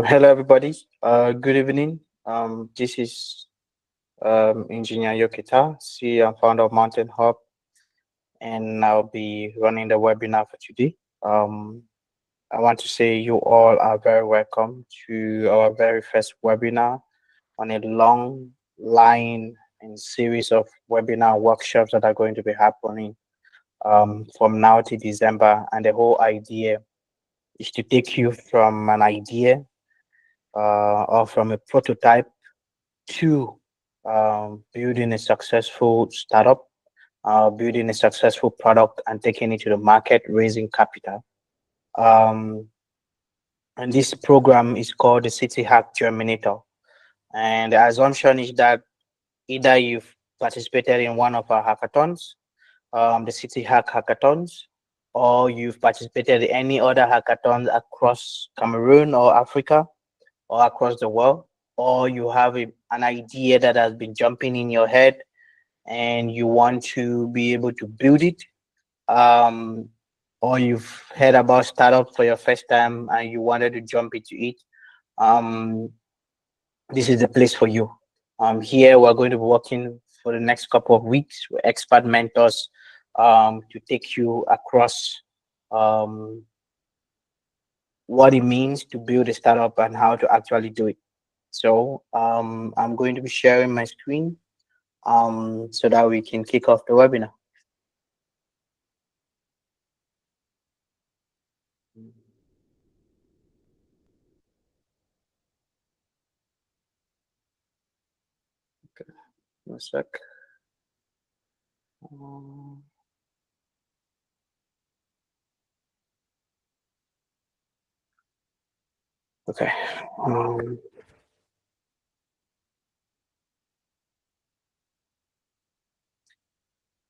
Hello, everybody. Good evening. This is Engineer Ayuk Etta, CEO and founder of Mountain Hub, and I'll be running the webinar for today. I want to say you all are very welcome to our very first webinar on a long line and series of webinar workshops that are going to be happening from now to December. And the whole idea is to take you from an idea or from a prototype to building a successful startup, building a successful product, and taking it to the market, raising capital. Um, and this program is called the City Hack Germinator. And the assumption is that either you've participated in one of our hackathons, the City Hack hackathons, or you've participated in any other hackathons across Cameroon or Africa or across the world, or you have an idea that has been jumping in your head and you want to be able to build it, um, or you've heard about startup for your first time and you wanted to jump into it, um, this is the place for you. Here we're going to be working for the next couple of weeks with expert mentors to take you across um, what it means to build a startup and how to actually do it. So I'm going to be sharing my screen so that we can kick off the webinar. Okay, one sec. Um, okay. Um,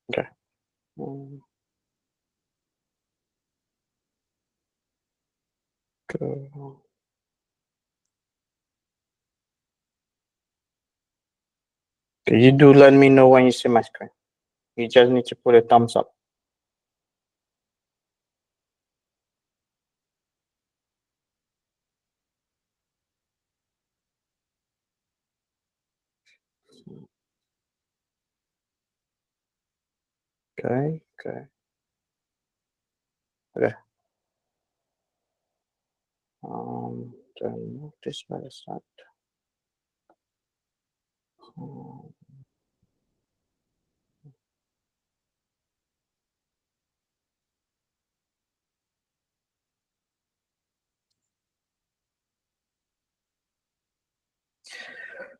okay. Um, go. Okay, you do let me know when you see my screen. You just need to put a thumbs up. Okay. Okay. Okay. Then move this by the side. Um,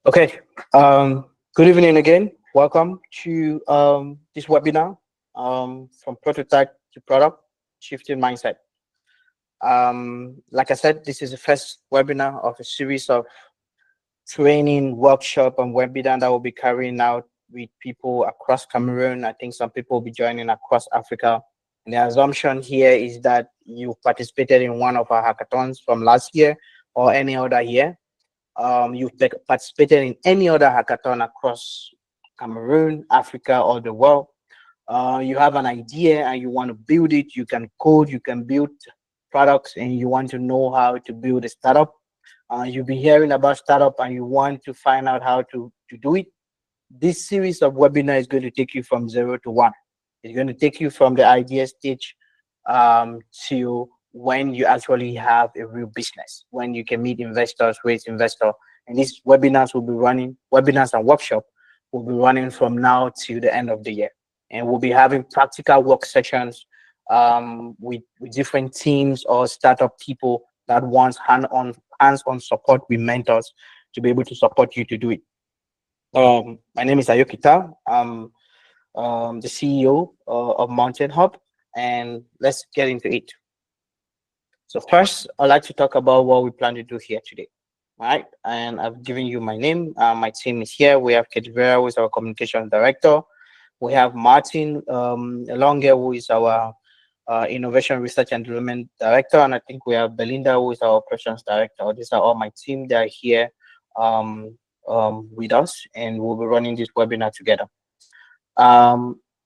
Okay. Good evening again. Welcome to this webinar from prototype to product, shifting mindset. Like I said, this is the first webinar of a series of training, workshop, and webinar that will be carrying out with people across Cameroon. I think some people will be joining across Africa. And the assumption here is that you participated in one of our hackathons from last year or any other year. You've participated in any other hackathon across Cameroon, Africa, or the world. You have an idea and you want to build it. You can code, you can build products, and you want to know how to build a startup. You've been hearing about startup and you want to find out how to do it. This series of webinar is going to take you from 0 to 1. It's going to take you from the idea stage to when you actually have a real business, when you can meet investors, raise investor. And these webinars will be running, webinars and workshop will be running from now to the end of the year. And we'll be having practical work sessions with different teams or startup people that wants hands-on support with mentors to be able to support you to do it. My name is Ayuk Etta. I'm the CEO of Mountain Hub, and let's get into it. So first, I'd like to talk about what we plan to do here today. All right, and I've given you my name. My team is here. We have Kedvera, who is our communications director. We have Martin along here, who is our innovation research and development director, and I think we have Belinda, who is our operations director. These are all my team. They are here with us, and we'll be running this webinar together.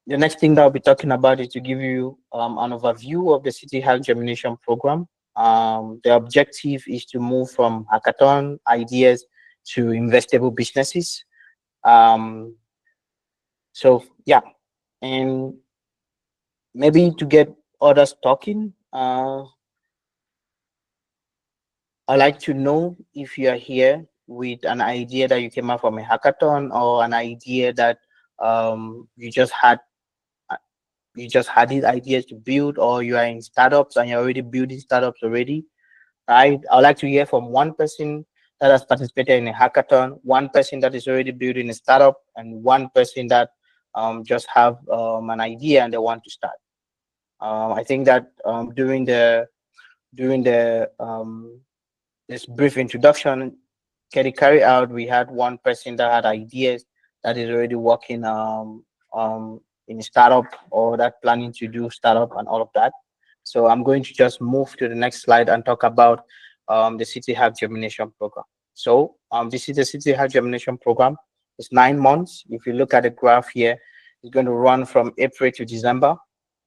The next thing that I'll be talking about is to give you an overview of the City Health Germination Program. The objective is to move from hackathon ideas to investable businesses. Um, so yeah, and maybe to get others talking, I'd like to know if you are here with an idea that you came up from a hackathon, or an idea that you just had, uh, these ideas to build, or you are in startups and you're already building startups already, right? I'd like to hear from one person that has participated in a hackathon, one person that is already building a startup, and one person that just have an idea and they want to start. I think that during the this brief introduction Kelly carried out, we had one person that had ideas that is already working in a startup, or that planning to do startup and all of that. So I'm going to just move to the next slide and talk about the City Hack Germination Program. So this is the City Hack Germination Program. It's 9 months. If you look at the graph here, it's going to run from April to December.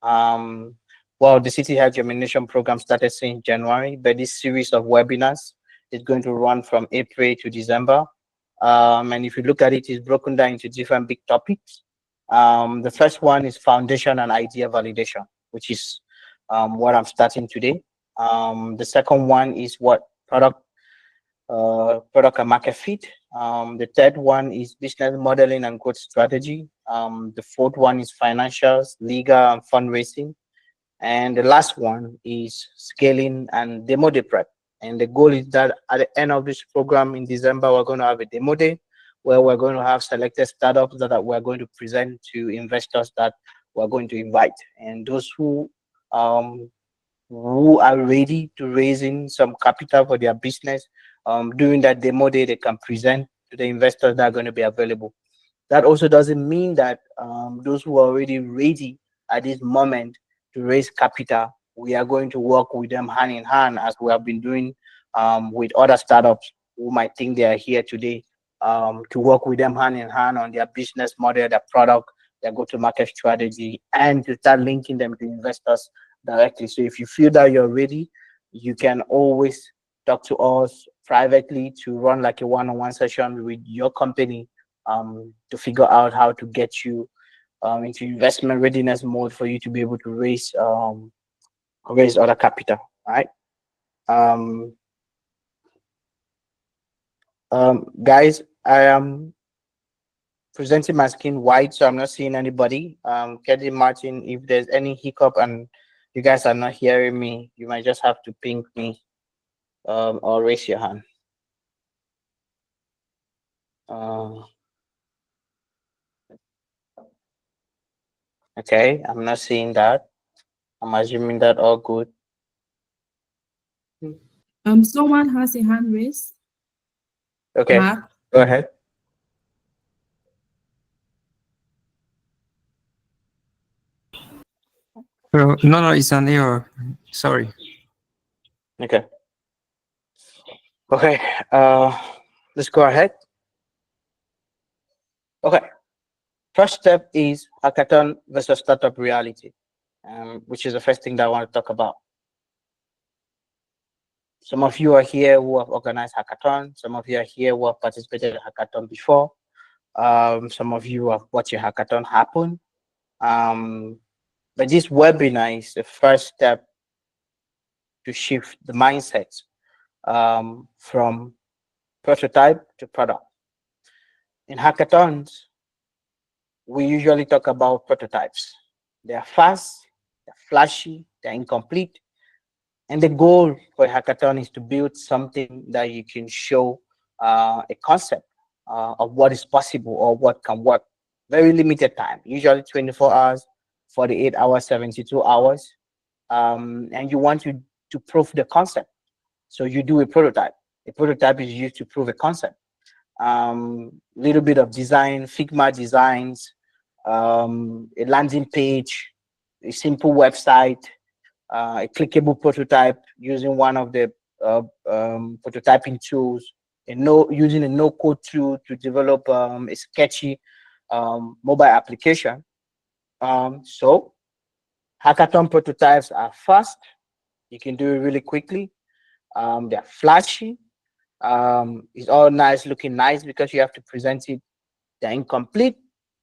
Um, well, the City Hack Germination Program started since January, but this series of webinars is going to run from April to December. And if you look at it, it's broken down into different big topics. The first one is foundation and idea validation, which is what I'm starting today. The second one is what product and market fit. The third one is business modeling and growth strategy. The fourth one is financials, legal, and fundraising. And the last one is scaling and demo day prep. And the goal is that at the end of this program in December, we're going to have a demo day where we're going to have selected startups that we're going to present to investors that we're going to invite. And those who are ready to raise in some capital for their business, during that demo day, they can present to the investors that are going to be available. That also doesn't mean that those who are already ready at this moment to raise capital, we are going to work with them hand in hand, as we have been doing with other startups who might think they are here today, to work with them hand in hand on their business model, their product, their go-to-market strategy, and to start linking them to investors directly. So if you feel that you're ready, you can always talk to us privately to run like a one-on-one session with your company, to figure out how to get you into investment readiness mode for you to be able to raise other capital. Right, guys, I am presenting my screen wide, so I'm not seeing anybody. Kelly, Martin, if there's any hiccup and you guys are not hearing me, you might just have to ping me, or raise your hand. Okay, I'm not seeing that. I'm assuming that all good. Someone has a hand raised. Okay, Mark. go ahead. No, no, it's an error. Sorry. Okay. Okay. Let's go ahead. Okay. First step is hackathon versus startup reality, which is the first thing that I want to talk about. Some of you are here who have organized hackathon. Some of you are here who have participated in hackathon before. Some of you have watched a hackathon happen. But this webinar is the first step to shift the mindset from prototype to product. In hackathons, we usually talk about prototypes. They are fast, they're flashy, they're incomplete. And the goal for a hackathon is to build something that you can show a concept of what is possible or what can work. Very limited time, usually 24 hours, 48 hours, 72 hours. And you want to prove the concept. So you do a prototype. A prototype is used to prove a concept. Little bit of design, Figma designs, a landing page, a simple website, a clickable prototype using one of the prototyping tools, using a no-code tool to develop a sketchy mobile application. So hackathon prototypes are fast, You can do it really quickly. They're flashy. It's all nice, looking nice because you have to present it. They're incomplete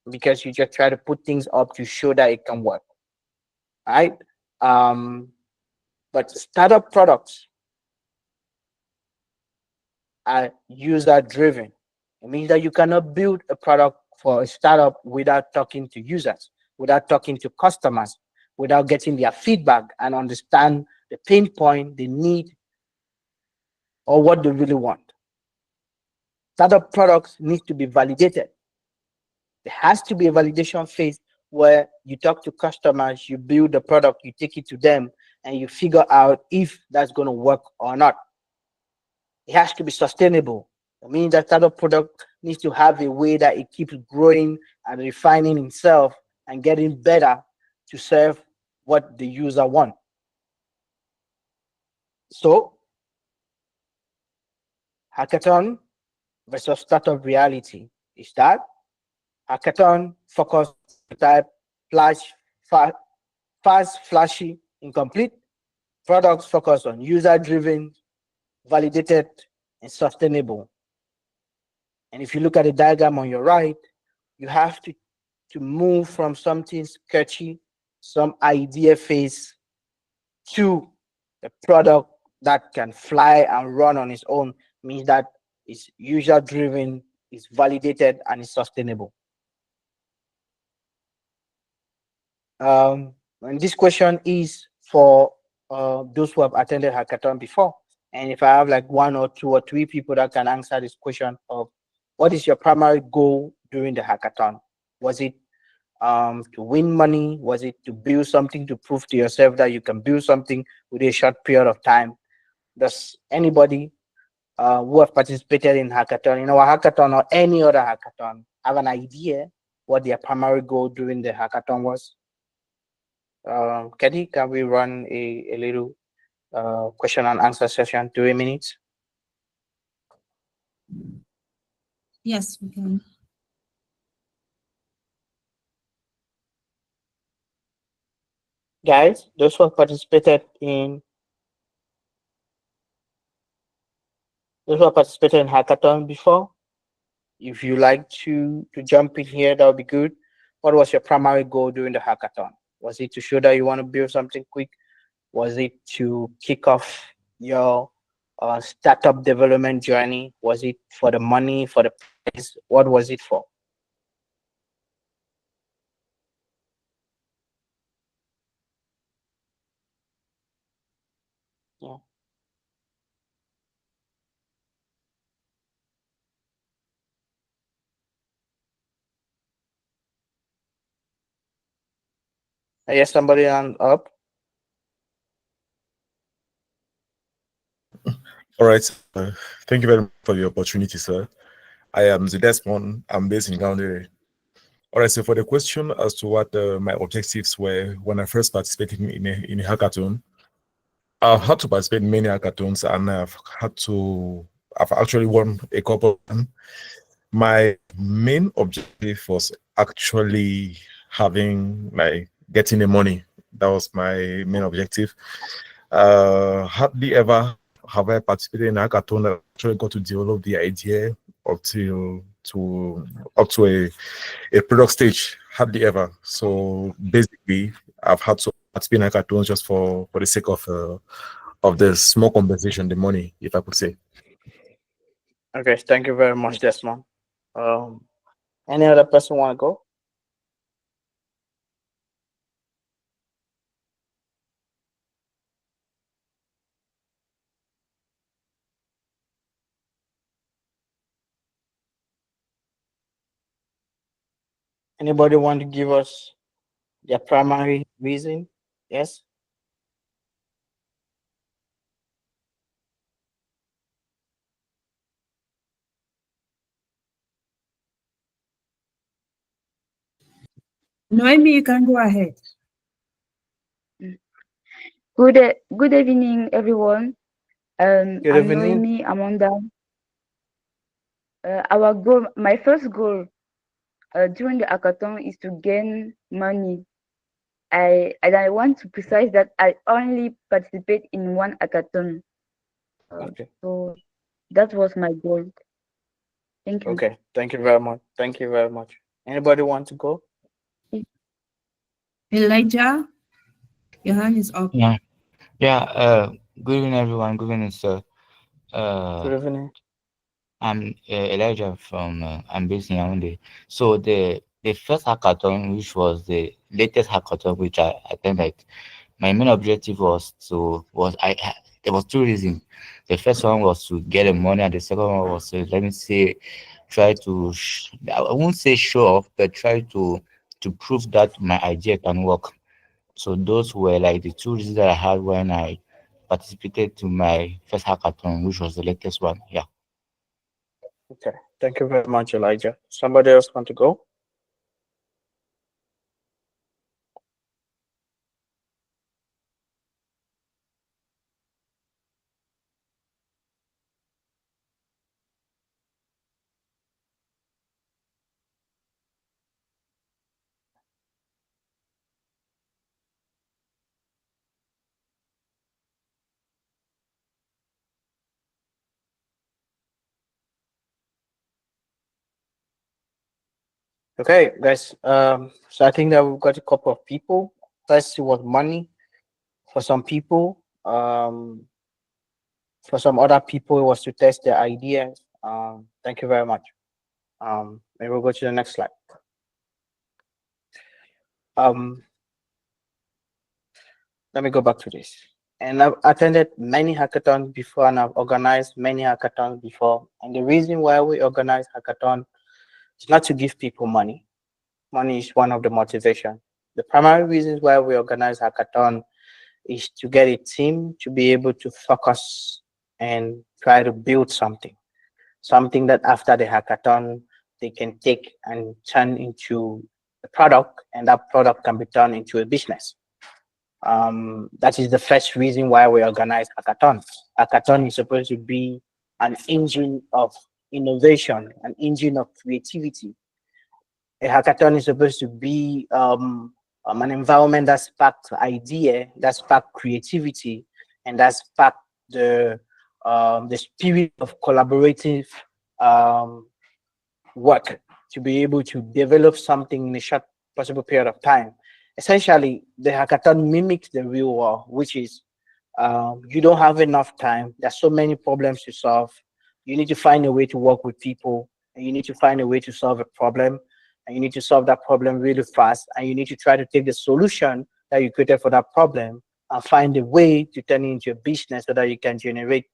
because you just try to put things up to show that it can work, right? Um, but startup products are user driven. It means that you cannot build a product for a startup without talking to users, without talking to customers, without getting their feedback and understand the pain point, the need, or what they really want. Startup products need to be validated. There has to be a validation phase where you talk to customers, you build the product, you take it to them, and you figure out if that's going to work or not. It has to be sustainable. I mean, that startup product needs to have a way that it keeps growing and refining itself and getting better to serve what the user want. So, hackathon versus startup reality is that hackathon focus type flash, fast, flashy, incomplete. Products focus on user-driven, validated, and sustainable. And if you look at the diagram on your right, you have to move from something sketchy, some idea phase, to a product that can fly and run on its own, means that it's user-driven, it's validated, and it's sustainable. And this question is for those who have attended hackathon before. And if I have like one or two or three people that can answer this question of what is your primary goal during the hackathon? Was it to win money? Was it to build something to prove to yourself that you can build something within a short period of time? Does anybody who have participated in hackathon, in our hackathon or any other hackathon, have an idea what their primary goal during the hackathon was? Kenny, can we run a little question and answer session, 2 minutes? Yes, we can. Guys, those who have participated in hackathon before, if you like to jump in here, that would be good. What was your primary goal during the hackathon? Was it to show that you want to build something quick? Was it to kick off your startup development journey? Was it for the money, for the prize? What was it for? Yeah. Yes, somebody hand up. All right. Thank you very much for the opportunity, sir. I am the Desmond. I'm based in Gaundere. All right. So for the question as to what my objectives were when I first participated in a hackathon, I've had to participate in many hackathons and I've actually won a couple of them. My main objective was actually getting the money. That was my main objective. Hardly ever have I participated in a hackathon that actually got to develop the idea up to a product stage. Hardly ever. So basically, I've had to participate in hackathons just for the sake of the small compensation, the money, if I could say. Okay, thank you very much, Desmond. Any other person want to go? Anybody want to give us their primary reason? Yes. Noemi, you can go ahead. Good evening, everyone. Good I'm evening. Noemi Amanda. My first goal during the hackathon is to gain money. I want to precise that I only participate in one hackathon. Okay. So that was my goal. Thank you. Okay. Thank you very much. Thank you very much. Anybody want to go? Elijah, your hand is up. Yeah, yeah. Good evening, everyone. Good evening, sir. Good Uh, evening. I'm Elijah from. I'm based in Yaoundé. So the first hackathon, which was the latest hackathon which I attended, my main objective there was two reasons. The first one was to get the money, and the second one was to, let me say, try to I won't say show off, but try to prove that my idea can work. So those were like the two reasons that I had when I participated to my first hackathon, which was the latest one. Yeah. Okay. Thank you very much, Elijah. Somebody else want to go? Okay, guys. So I think that we've got a couple of people. First, it was money for some people. For some other people, it was to test their ideas. Thank you very much. Maybe we'll go to the next slide. Um, Let me go back to this. And I've attended many hackathons before, and I've organized many hackathons before. And the reason why we organize hackathon is not to give people money. Money is one of the motivation. The primary reasons why we organize hackathon is to get a team to be able to focus and try to build something that after the hackathon they can take and turn into a product, and that product can be turned into a business. That is the first reason why we organize hackathon. Hackathon is supposed to be an engine of innovation, an engine of creativity. A hackathon is supposed to be an environment that sparks idea, that sparks creativity, and that sparks the spirit of collaborative um, work to be able to develop something in a short possible period of time. Essentially, the hackathon mimics the real world, which is you don't have enough time. There's so many problems to solve. You need to find a way to work with people, and you need to find a way to solve a problem, and you need to solve that problem really fast. And you need to try to take the solution that you created for that problem and find a way to turn it into a business so that you can generate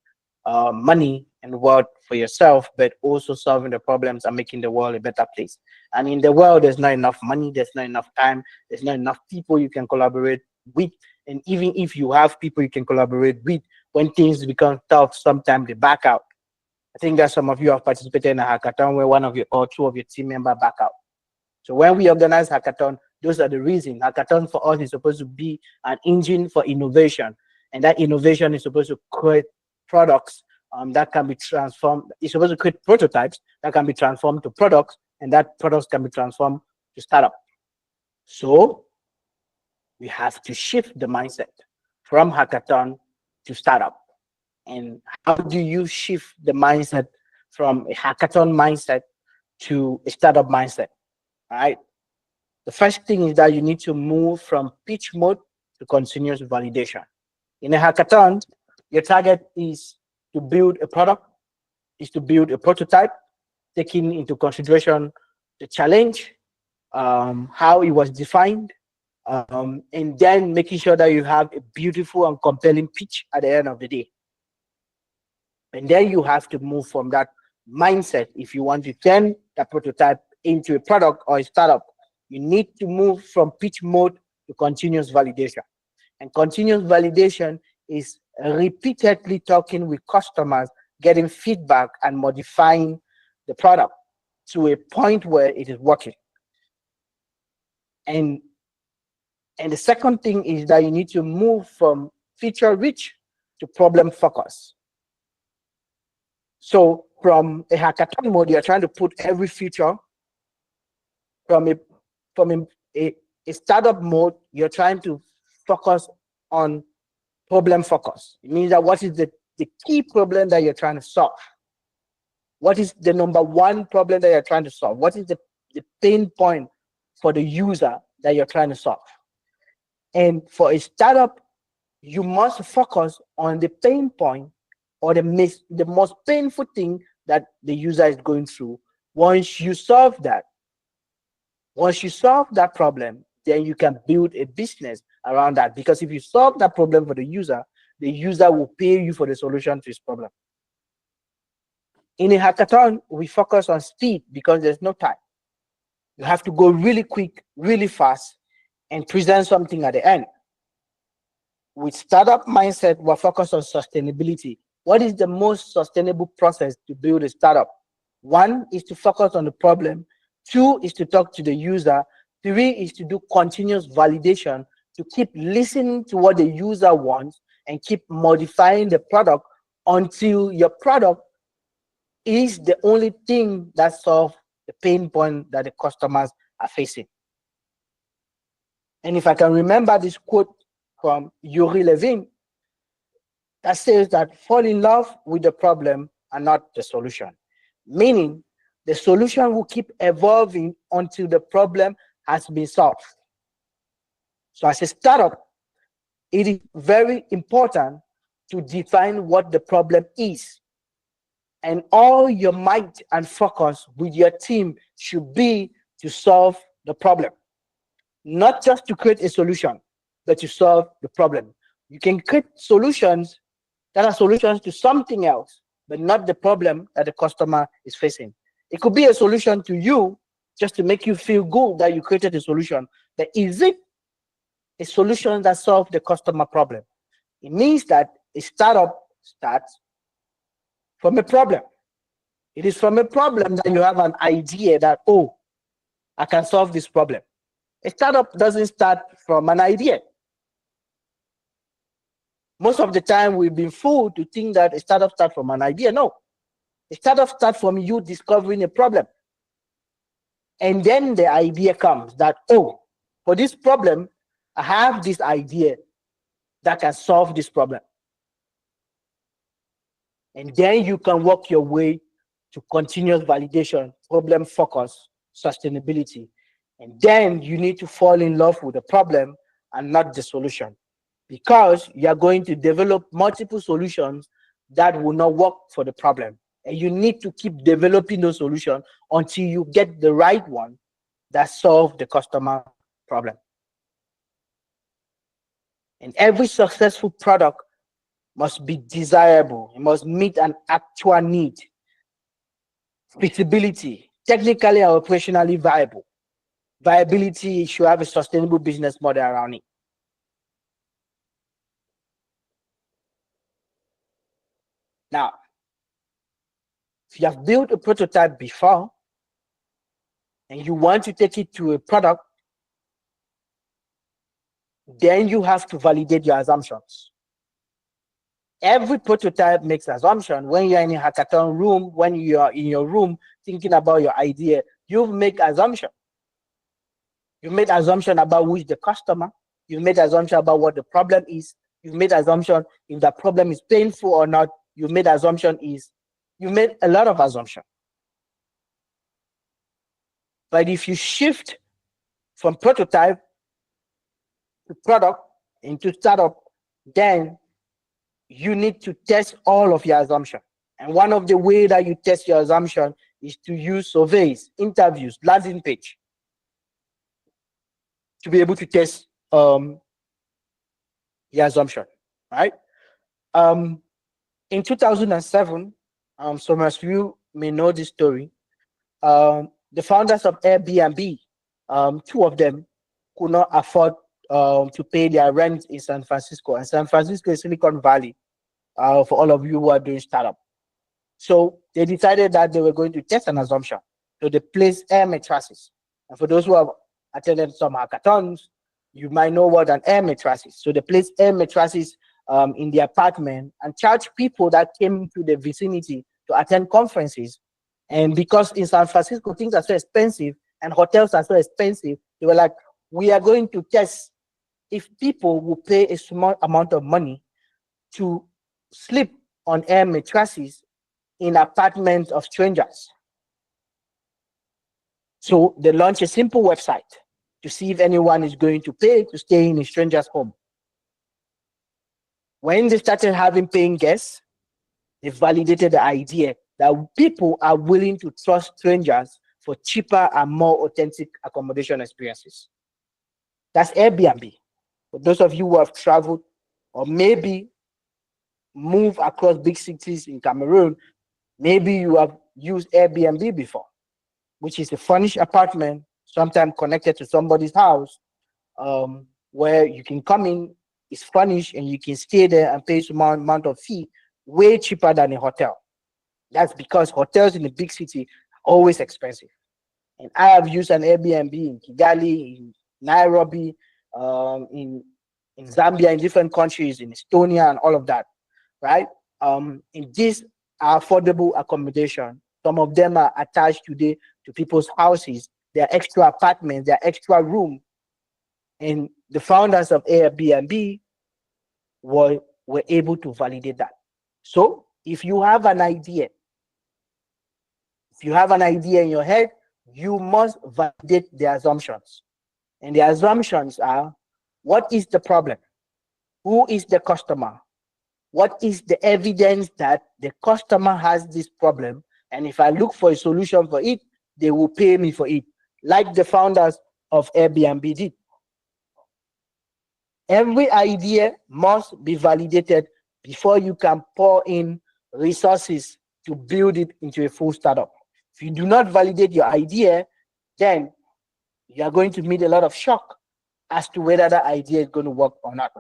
money and wealth for yourself, but also solving the problems and making the world a better place. And in the world, there's not enough money, there's not enough time, there's not enough people you can collaborate with. And even if you have people you can collaborate with, when things become tough, sometimes they back out. I think that some of you have participated in a hackathon where one of your or two of your team members back out. So when we organize hackathon, those are the reasons. Hackathon for us is supposed to be an engine for innovation, and that innovation is supposed to create products that can be transformed. It's supposed to create prototypes that can be transformed to products, and that products can be transformed to startup. So we have to shift the mindset from hackathon to startup. And how do you shift the mindset from a hackathon mindset to a startup mindset? All right. The first thing is that you need to move from pitch mode to continuous validation. In a hackathon, your target is to build a product, is to build a prototype, taking into consideration the challenge, how it was defined, and then making sure that you have a beautiful and compelling pitch at the end of the day. And then you have to move from that mindset. If you want to turn that prototype into a product or a startup, you need to move from pitch mode to continuous validation. And continuous validation is repeatedly talking with customers, getting feedback and modifying the product to a point where it is working. And the second thing is that you need to move from feature rich to problem focus. So from a hackathon mode, you're trying to put every feature from a a startup mode, you're trying to focus on problem focus. It means that what is the key problem that you're trying to solve? What is the number one problem that you're trying to solve? What is the pain point for the user that you're trying to solve? And for a startup, you must focus on the pain point or the most painful thing that the user is going through. Once you solve that problem, then you can build a business around that. Because if you solve that problem for the user will pay you for the solution to his problem. In a hackathon, we focus on speed because there's no time. You have to go really quick, really fast, and present something at the end. With startup mindset, we're focused on sustainability. What is the most sustainable process to build a startup? 1 is to focus on the problem. 2 is to talk to the user. 3 is to do continuous validation, to keep listening to what the user wants and keep modifying the product until your product is the only thing that solves the pain point that the customers are facing. And if I can remember this quote from Yuri Levin, that says that fall in love with the problem and not the solution. Meaning, the solution will keep evolving until the problem has been solved. So as a startup, it is very important to define what the problem is. And all your might and focus with your team should be to solve the problem. Not just to create a solution, but to solve the problem. You can create solutions that are solutions to something else, but not the problem that the customer is facing. It could be a solution to you just to make you feel good that you created a solution. But is it a solution that solves the customer problem? It means that a startup starts from a problem. It is from a problem that you have an idea that, oh, I can solve this problem. A startup doesn't start from an idea. Most of the time, we've been fooled to think that a startup starts from an idea. No. A startup starts from you discovering a problem. And then the idea comes that, oh, for this problem, I have this idea that can solve this problem. And then you can work your way to continuous validation, problem focus, sustainability. And then you need to fall in love with the problem and not the solution, because you are going to develop multiple solutions that will not work for the problem. And you need to keep developing those solutions until you get the right one that solves the customer problem. And every successful product must be desirable. It must meet an actual need. Feasibility, technically and operationally viable. Viability should have a sustainable business model around it. Now, if you have built a prototype before and you want to take it to a product, then you have to validate your assumptions. Every prototype makes assumption. When you're in a hackathon room, when you are in your room thinking about your idea, you make assumption. You made assumption about who is the customer. You made assumption about what the problem is. You made assumption if the problem is painful or not. You made assumption is, you made a lot of assumption. But if you shift from prototype to product into startup, then you need to test all of your assumption. And one of the ways that you test your assumption is to use surveys, interviews, landing page to be able to test your assumption, right? In 2007, some of you may know this story. The founders of Airbnb, 2 of them could not afford to pay their rent in San Francisco. And San Francisco is Silicon Valley for all of you who are doing startup. So they decided that they were going to test an assumption. So they placed air mattresses. And for those who have attended some hackathons, you might know what an air mattress is. So they placed air mattresses in the apartment and charged people that came to the vicinity to attend conferences. And because in San Francisco, things are so expensive and hotels are so expensive, they were like, we are going to test if people will pay a small amount of money to sleep on air mattresses in apartments of strangers. So they launch a simple website to see if anyone is going to pay to stay in a stranger's home. When they started having paying guests, they validated the idea that people are willing to trust strangers for cheaper and more authentic accommodation experiences. That's Airbnb. For those of you who have traveled or maybe move across big cities in Cameroon, maybe you have used Airbnb before, which is a furnished apartment, sometimes connected to somebody's house, where you can come in, it's furnished, and you can stay there and pay some amount of fee, way cheaper than a hotel. That's because hotels in the big city are always expensive. And I have used an Airbnb in Kigali, in Nairobi, in Zambia, in different countries, in Estonia, and all of that, right? In this affordable accommodation, some of them are attached today to people's houses. There are extra apartments, there are extra room. And the founders of Airbnb were able to validate that. So if you have an idea, in your head, you must validate the assumptions. And the assumptions are, what is the problem? Who is the customer? What is the evidence that the customer has this problem? And if I look for a solution for it, they will pay me for it, like the founders of Airbnb did. Every idea must be validated before you can pour in resources to build it into a full startup. If you do not validate your idea, then you are going to meet a lot of shock as to whether that idea is going to work or not.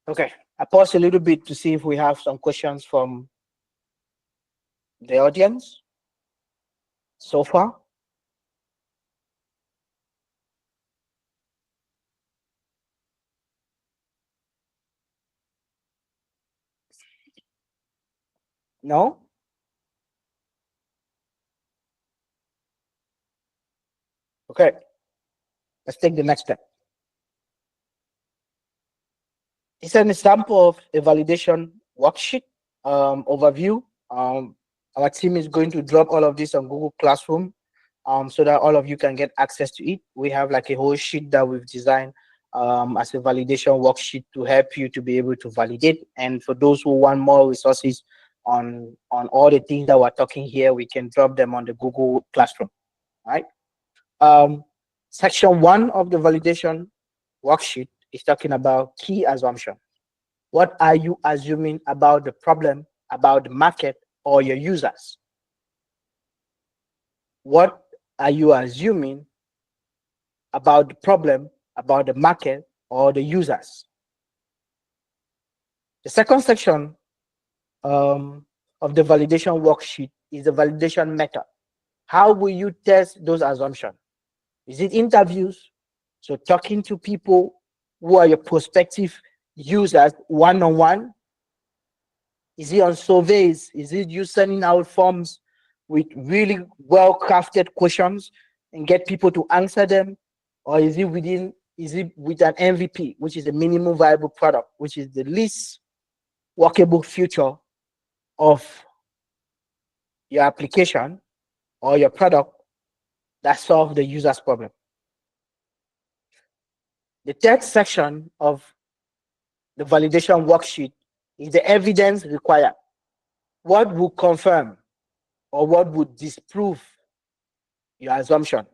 Okay, I pause a little bit to see if we have some questions from the audience so far. No? Okay, let's take the next step. It's an example of a validation worksheet overview. Our team is going to drop all of this on Google Classroom so that all of you can get access to it. We have like a whole sheet that we've designed as a validation worksheet to help you to be able to validate. And for those who want more resources on all the things that we're talking here, we can drop them on the Google Classroom, right? Section 1 of the validation worksheet is talking about key assumption. What are you assuming about the problem, about the market, or your users? What are you assuming about the problem, about the market, or the users? The second section of the validation worksheet is the validation method. How will you test those assumptions? Is it interviews? So talking to people who are your prospective users one-on-one? Is it on surveys? Is it you sending out forms with really well-crafted questions and get people to answer them? Or is it with an MVP, which is a minimum viable product, which is the least workable feature of your application or your product that solves the user's problem? The third section of the validation worksheet is the evidence required. What will confirm or what would disprove your assumption?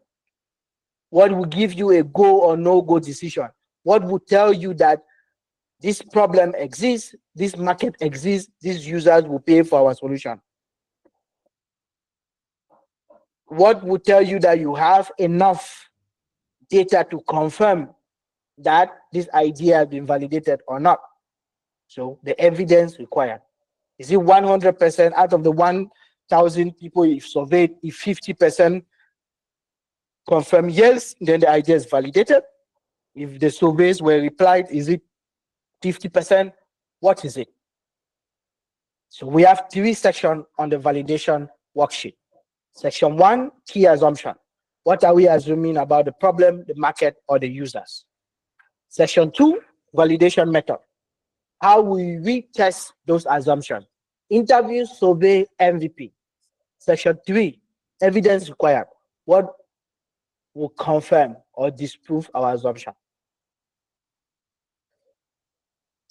What will give you a go or no go decision? What will tell you that this problem exists, this market exists, these users will pay for our solution? What will tell you that you have enough data to confirm that this idea has been validated or not? So the evidence required. Is it 100% out of the 1,000 people you've surveyed? If 50% confirm yes, then the idea is validated. If the surveys were replied, is it 50%? What is it? So we have 3 sections on the validation worksheet. Section 1, key assumption. What are we assuming about the problem, the market, or the users? Section 2, validation method. How will we test those assumptions? Interview, survey, MVP. Section 3, evidence required. What will confirm or disprove our assumption?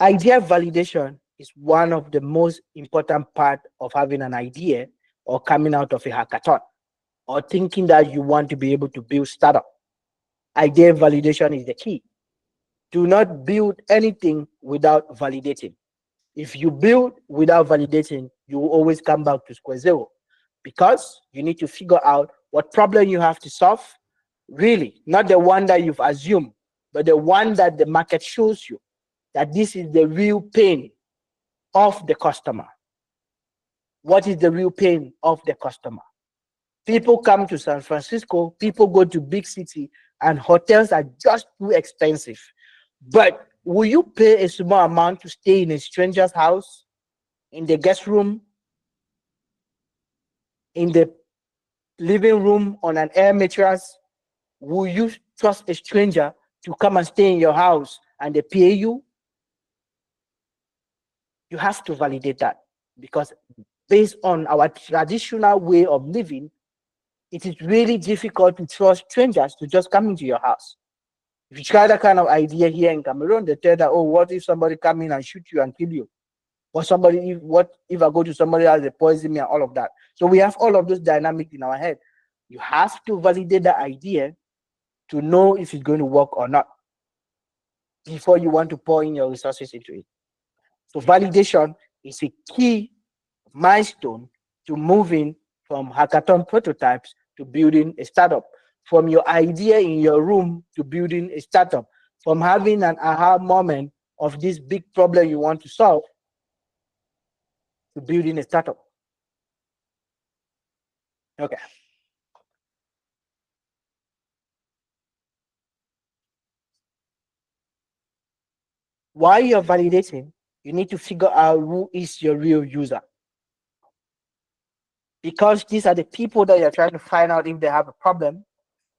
Idea validation is one of the most important part of having an idea or coming out of a hackathon or thinking that you want to be able to build startup. Idea validation is the key. Do not build anything without validating. If you build without validating, you will always come back to square zero because you need to figure out what problem you have to solve, really, not the one that you've assumed, but the one that the market shows you that this is the real pain of the customer. What is the real pain of the customer? People come to San Francisco, people go to big city, and hotels are just too expensive. But will you pay a small amount to stay in a stranger's house, in the guest room, in the living room, on an air mattress? Will you trust a stranger to come and stay in your house and they pay you? You have to validate that because based on our traditional way of living, it is really difficult to trust strangers to just come into your house. If you try that kind of idea here in Cameroon, they tell that, oh, what if somebody come in and shoot you and kill you? Or somebody, what if I go to somebody else, they poison me and all of that? So we have all of those dynamics in our head. You have to validate the idea to know if it's going to work or not before you want to pour in your resources into it. So validation is a key milestone to moving from hackathon prototypes to building a startup, from your idea in your room to building a startup, from having an aha moment of this big problem you want to solve to building a startup. Okay. While you're validating, you need to figure out who is your real user. Because these are the people that you're trying to find out if they have a problem.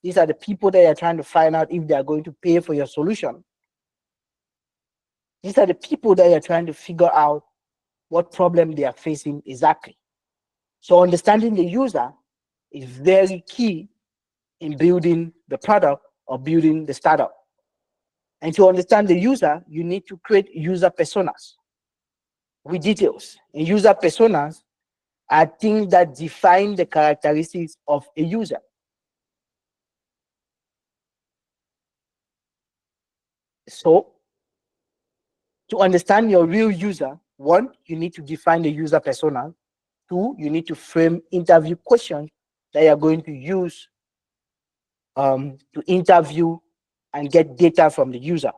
These are the people that you're trying to find out if they are going to pay for your solution. These are the people that you're trying to figure out what problem they are facing exactly. So understanding the user is very key in building the product or building the startup. And to understand the user, you need to create user personas with details. And user personas are things that define the characteristics of a user. So to understand your real user, one, you need to define the user persona. Two, you need to frame interview questions that you're going to use to interview and get data from the user.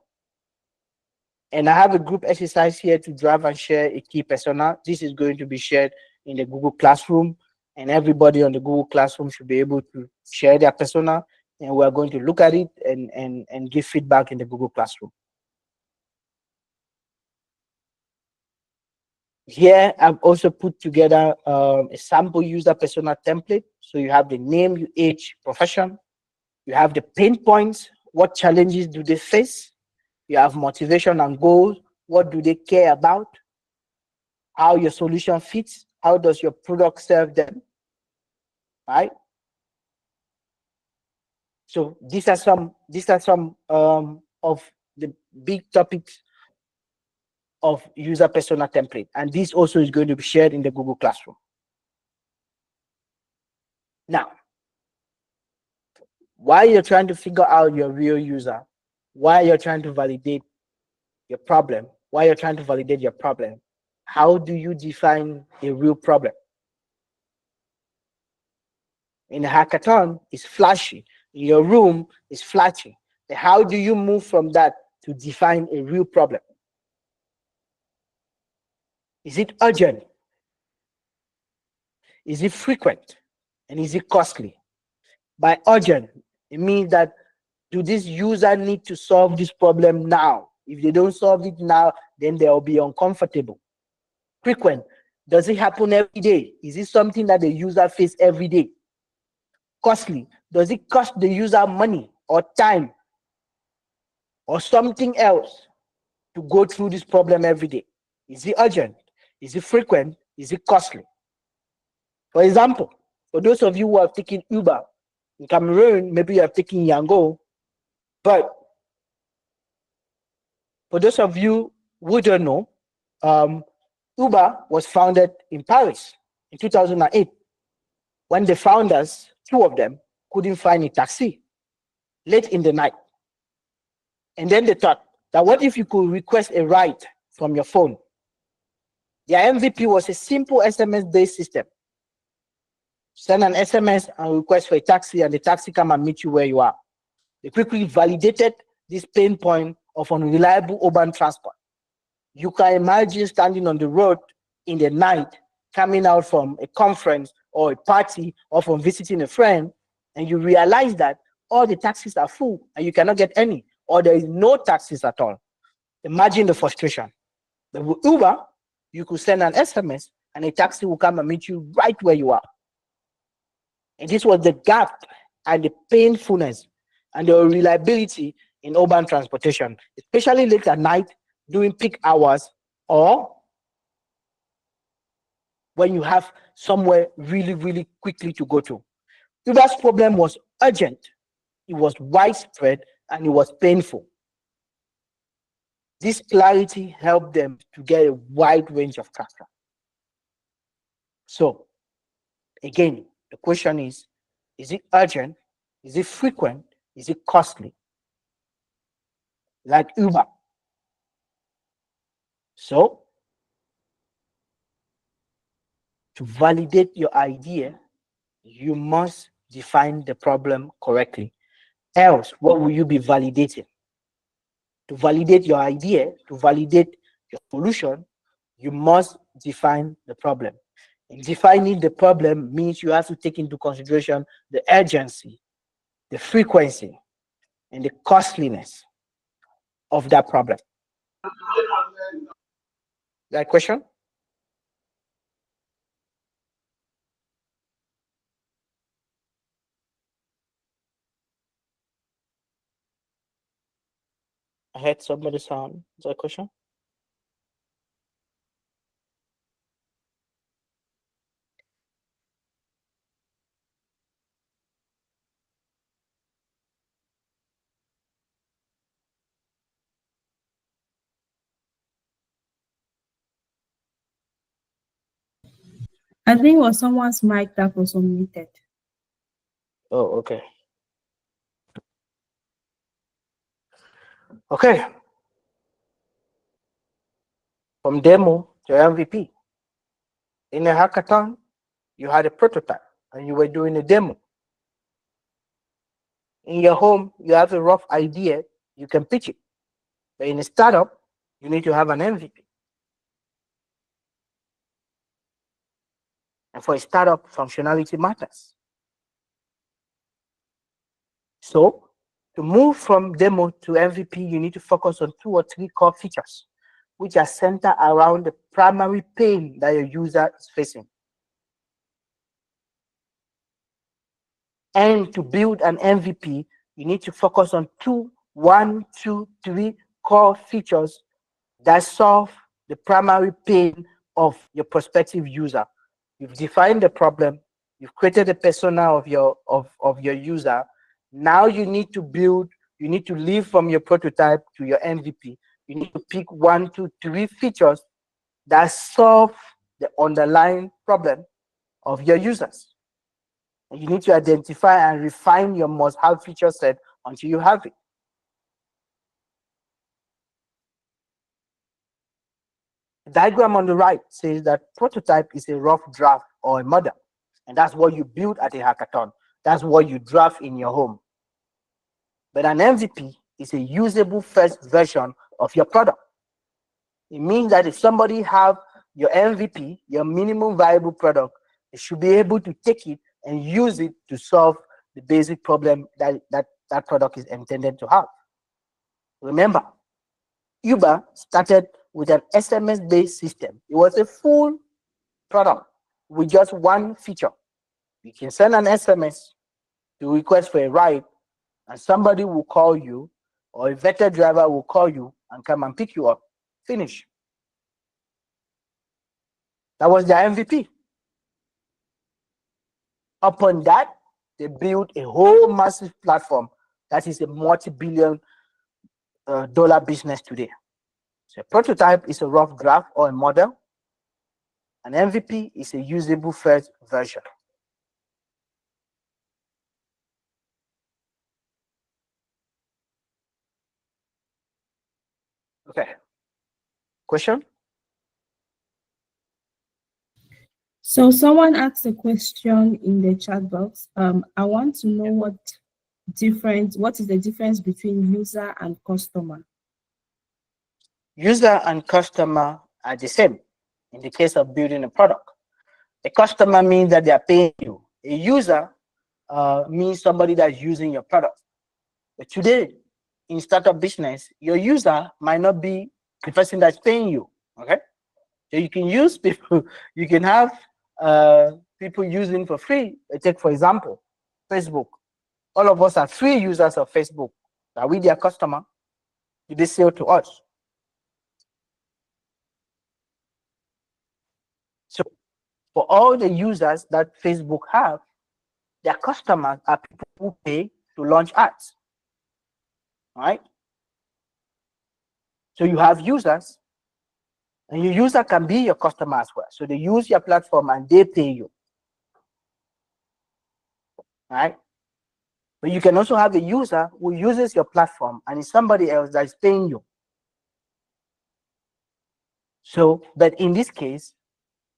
And I have a group exercise here to drive and share a key persona. This is going to be shared in the Google Classroom, and everybody on the Google Classroom should be able to share their persona, and we're going to look at it and give feedback in the Google Classroom. Here, I've also put together a sample user persona template. So you have the name, your age, profession. You have the pain points. What challenges do they face? You have motivation and goals. What do they care about? How your solution fits? How does your product serve them? Right? So these are some of the big topics of user persona template, and this also is going to be shared in the Google Classroom. Now, while you're trying to figure out your real user, while you're trying to validate your problem, how do you define a real problem? In a hackathon, it's flashy. In your room, it's flashy. How do you move from that to define a real problem? Is it urgent? Is it frequent? And is it costly? By urgent, it means that do this user need to solve this problem now? If they don't solve it now, then they'll be uncomfortable. Frequent, does it happen every day? Is it something that the user faces every day? costly? Does it cost the user money or time or something else to go through this problem every day? Is it urgent? Is it frequent? Is it costly? For example, for those of you who have taken Uber in Cameroon, maybe you have taken Yango, but for those of you who don't know, Uber was founded in Paris in 2008 when the founders, two of them, couldn't find a taxi late in the night. And then they thought that what if you could request a ride from your phone? Their MVP was a simple SMS-based system. Send an SMS and request for a taxi, and the taxi come and meet you where you are. They quickly validated this pain point of unreliable urban transport. You can imagine standing on the road in the night, coming out from a conference or a party or from visiting a friend, and you realize that all the taxis are full and you cannot get any, or there is no taxis at all. Imagine the frustration. But with Uber, you could send an SMS and a taxi will come and meet you right where you are. And this was the gap and the painfulness and the reliability in urban transportation, especially late at night, during peak hours, or when you have somewhere really, really quickly to go to. Uber's problem was urgent, it was widespread, and it was painful. This clarity helped them to get a wide range of traffic. So, again, the question is it urgent? Is it frequent? Is it costly? Like Uber. So, to validate your idea, you must define the problem correctly. Else, what will you be validating? To validate your idea, to validate your solution, you must define the problem. And defining the problem means you have to take into consideration the urgency, the frequency, and the costliness of that problem. That question? I heard somebody sound. Is that a question? I think it was someone's mic that was unmuted. Oh, okay. Okay. From demo to MVP. In a hackathon, you had a prototype and you were doing a demo. In your home, you have a rough idea, you can pitch it. But in a startup, you need to have an MVP. And for a startup, functionality matters. So, to move from demo to MVP, you need to focus on 2 or 3 core features, which are centered around the primary pain that your user is facing. And to build an MVP, you need to focus on 1, 2, 3 core features that solve the primary pain of your prospective user. You've defined the problem, you've created a persona of your user. Now you need to build, you need to leave from your prototype to your MVP. You need to pick 1, 2, 3 features that solve the underlying problem of your users. And you need to identify and refine your must-have feature set until you have it. The diagram on the right says that prototype is a rough draft or a model, and that's what you build at a hackathon. That's what you draft in your home. But an MVP is a usable first version of your product. It means that if somebody have your MVP, your minimum viable product, they should be able to take it and use it to solve the basic problem that product is intended to have. Remember, Uber started with an SMS-based system. It was a full product with just 1 feature. You can send an SMS to request for a ride, and somebody will call you, or a vetted driver will call you and come and pick you up. Finish. That was their MVP. Upon that, they built a whole massive platform that is a multi-billion dollar business today. So a prototype is a rough draft or a model. An MVP is a usable first version. Okay. Question? So someone asked a question in the chat box. I want to know what is the difference between user and customer? User and customer are the same in the case of building a product. A customer means that they are paying you. A user means somebody that's using your product. But today, in startup business, your user might not be the person that's paying you. Okay, so you can use people. You can have people using for free. Take for example, Facebook. All of us are free users of Facebook. Are we their customer? Do they sell to us? So for all the users that Facebook have, their customers are people who pay to launch ads. All right? So you have users, and your user can be your customer as well. So they use your platform and they pay you. All right? But you can also have a user who uses your platform and is somebody else that is paying you. So, but in this case,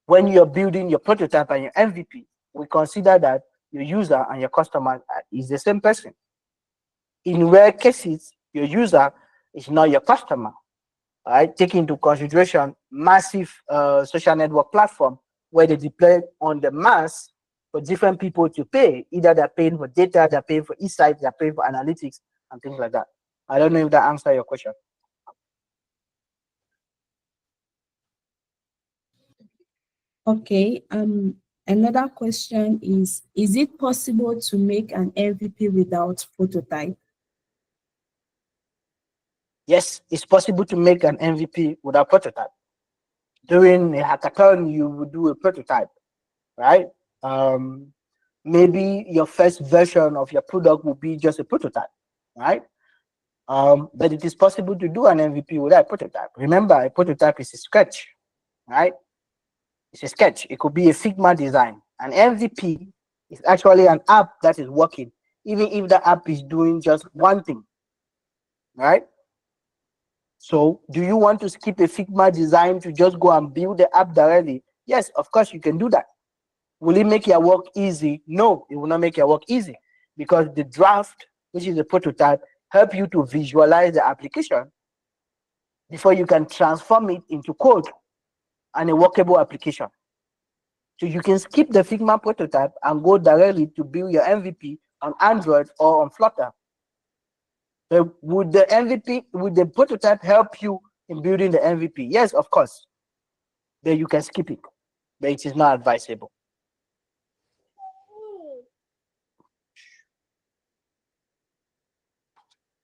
when you're building your prototype and your MVP, we consider that your user and your customer is the same person. In rare cases, your user is not your customer. All right, take into consideration massive social network platform where they deploy on the mass for different people to pay. Either they're paying for data, they're paying for insights, they're paying for analytics and things like that. I don't know if that answers your question. Okay. Another question is it possible to make an MVP without prototype? Yes, it's possible to make an MVP without prototype. During a hackathon, you would do a prototype, right? Maybe your first version of your product will be just a prototype, right? But it is possible to do an MVP without a prototype. Remember, a prototype is a sketch, right? It's a sketch. It could be a Figma design. An MVP is actually an app that is working, even if the app is doing just one thing, right? So do you want to skip a Figma design to just go and build the app directly? Yes, of course you can do that. Will it make your work easy? No, it will not make your work easy, because the draft, which is a prototype, help you to visualize the application before you can transform it into code and a workable application. So you can skip the Figma prototype and go directly to build your MVP on Android or on Flutter. So would the prototype help you in building the MVP? Yes, of course. Then you can skip it, but it is not advisable.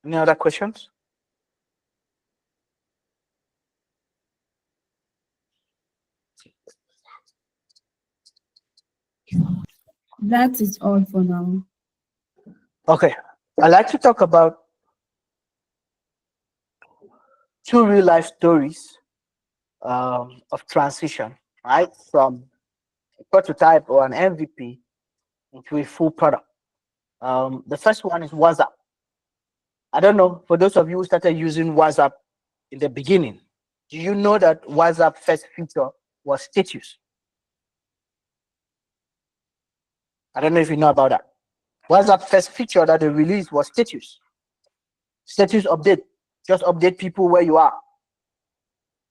Any other questions? That is all for now. Okay, I'd like to talk about two real life stories of transition, right? From a prototype or an MVP into a full product. The first one is WhatsApp. I don't know, for those of you who started using WhatsApp in the beginning, do you know that WhatsApp first feature was status? I don't know if you know about that. WhatsApp first feature that they released was status. Status update. Just update people where you are.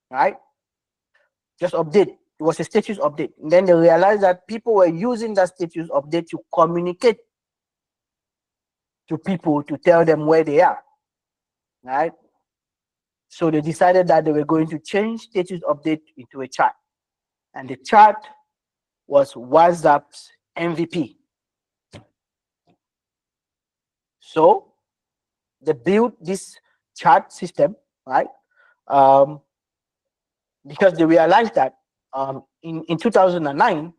Right? Just update. It was a status update. And then they realized that people were using that status update to communicate to people, to tell them where they are. Right? So they decided that they were going to change status update into a chat. And the chat was WhatsApp's MVP. So they built this chat system, right? Um, because they realized that in 2009,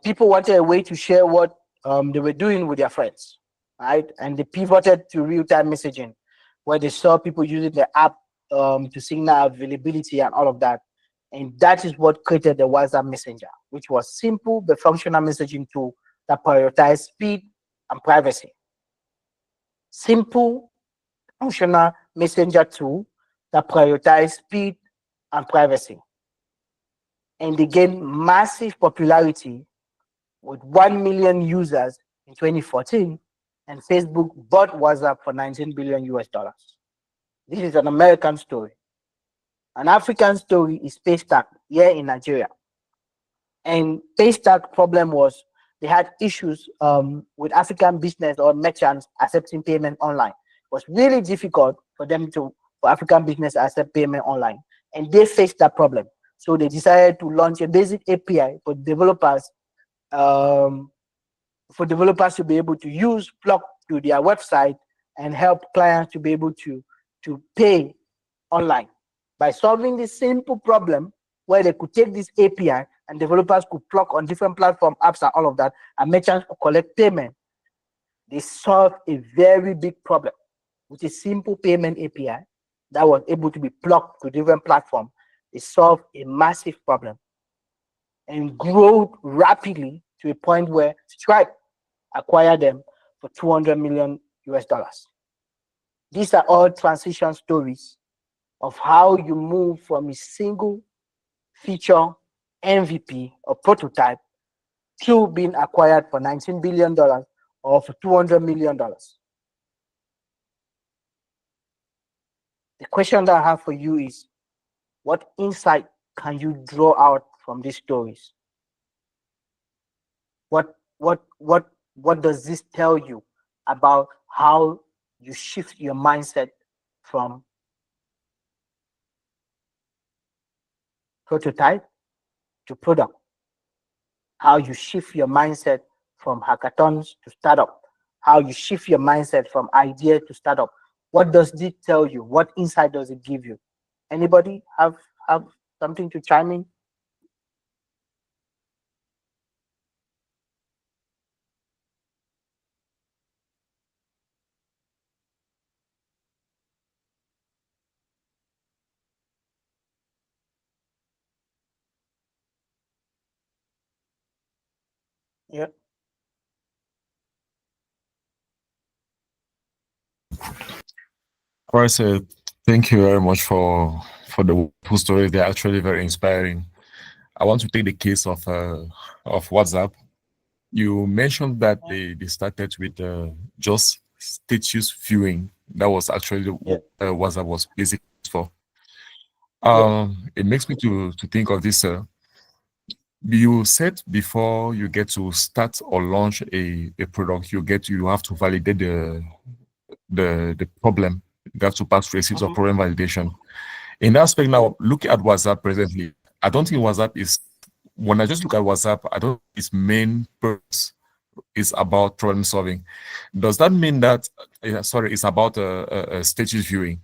people wanted a way to share what they were doing with their friends, right? And they pivoted to real-time messaging, where they saw people using the app to signal availability and all of that. And that is what created the WhatsApp Messenger, which was simple but functional messaging tool that prioritized speed and privacy. Simple, functional messenger tool that prioritized speed and privacy. And they gained massive popularity with 1 million users in 2014, and Facebook bought WhatsApp for 19 billion US dollars. This is an American story. An African story is Paystack here in Nigeria. And Paystack problem was they had issues with African business or merchants accepting payment online. It was really difficult for African business to accept payment online, and they faced that problem. So they decided to launch a basic API um, for developers to be able to use, plug to their website, and help clients to be able to pay online by solving this simple problem where they could take this API and developers could plug on different platform apps and all of that, and merchants could collect payment. They solved a very big problem with a simple payment API that was able to be plugged to different platforms. They solved a massive problem and grew rapidly to a point where Stripe acquired them for 200 million US dollars. These are all transition stories of how you move from a single feature MVP or prototype to being acquired for $19 billion or for $200 million. The question that I have for you is, what insight can you draw out from these stories? What does this tell you about how you shift your mindset from prototype to product? How you shift your mindset from hackathons to startup? How you shift your mindset from idea to startup? What does it tell you? What insight does it give you? Anybody have something to chime in? Yeah. All right, so thank you very much for the wonderful stories. They're actually very inspiring. I want to take the case of WhatsApp. You mentioned that they started with just status viewing. That was actually what WhatsApp was basically for. It makes me to think of this. You said before you get to start or launch a product, you have to validate the problem. You have to pass through a series of problem validation. In that aspect, now look at WhatsApp presently. I don't think WhatsApp is. When I just look at WhatsApp, I don't think its main purpose is about problem solving. Does that mean that? Sorry, it's about status viewing.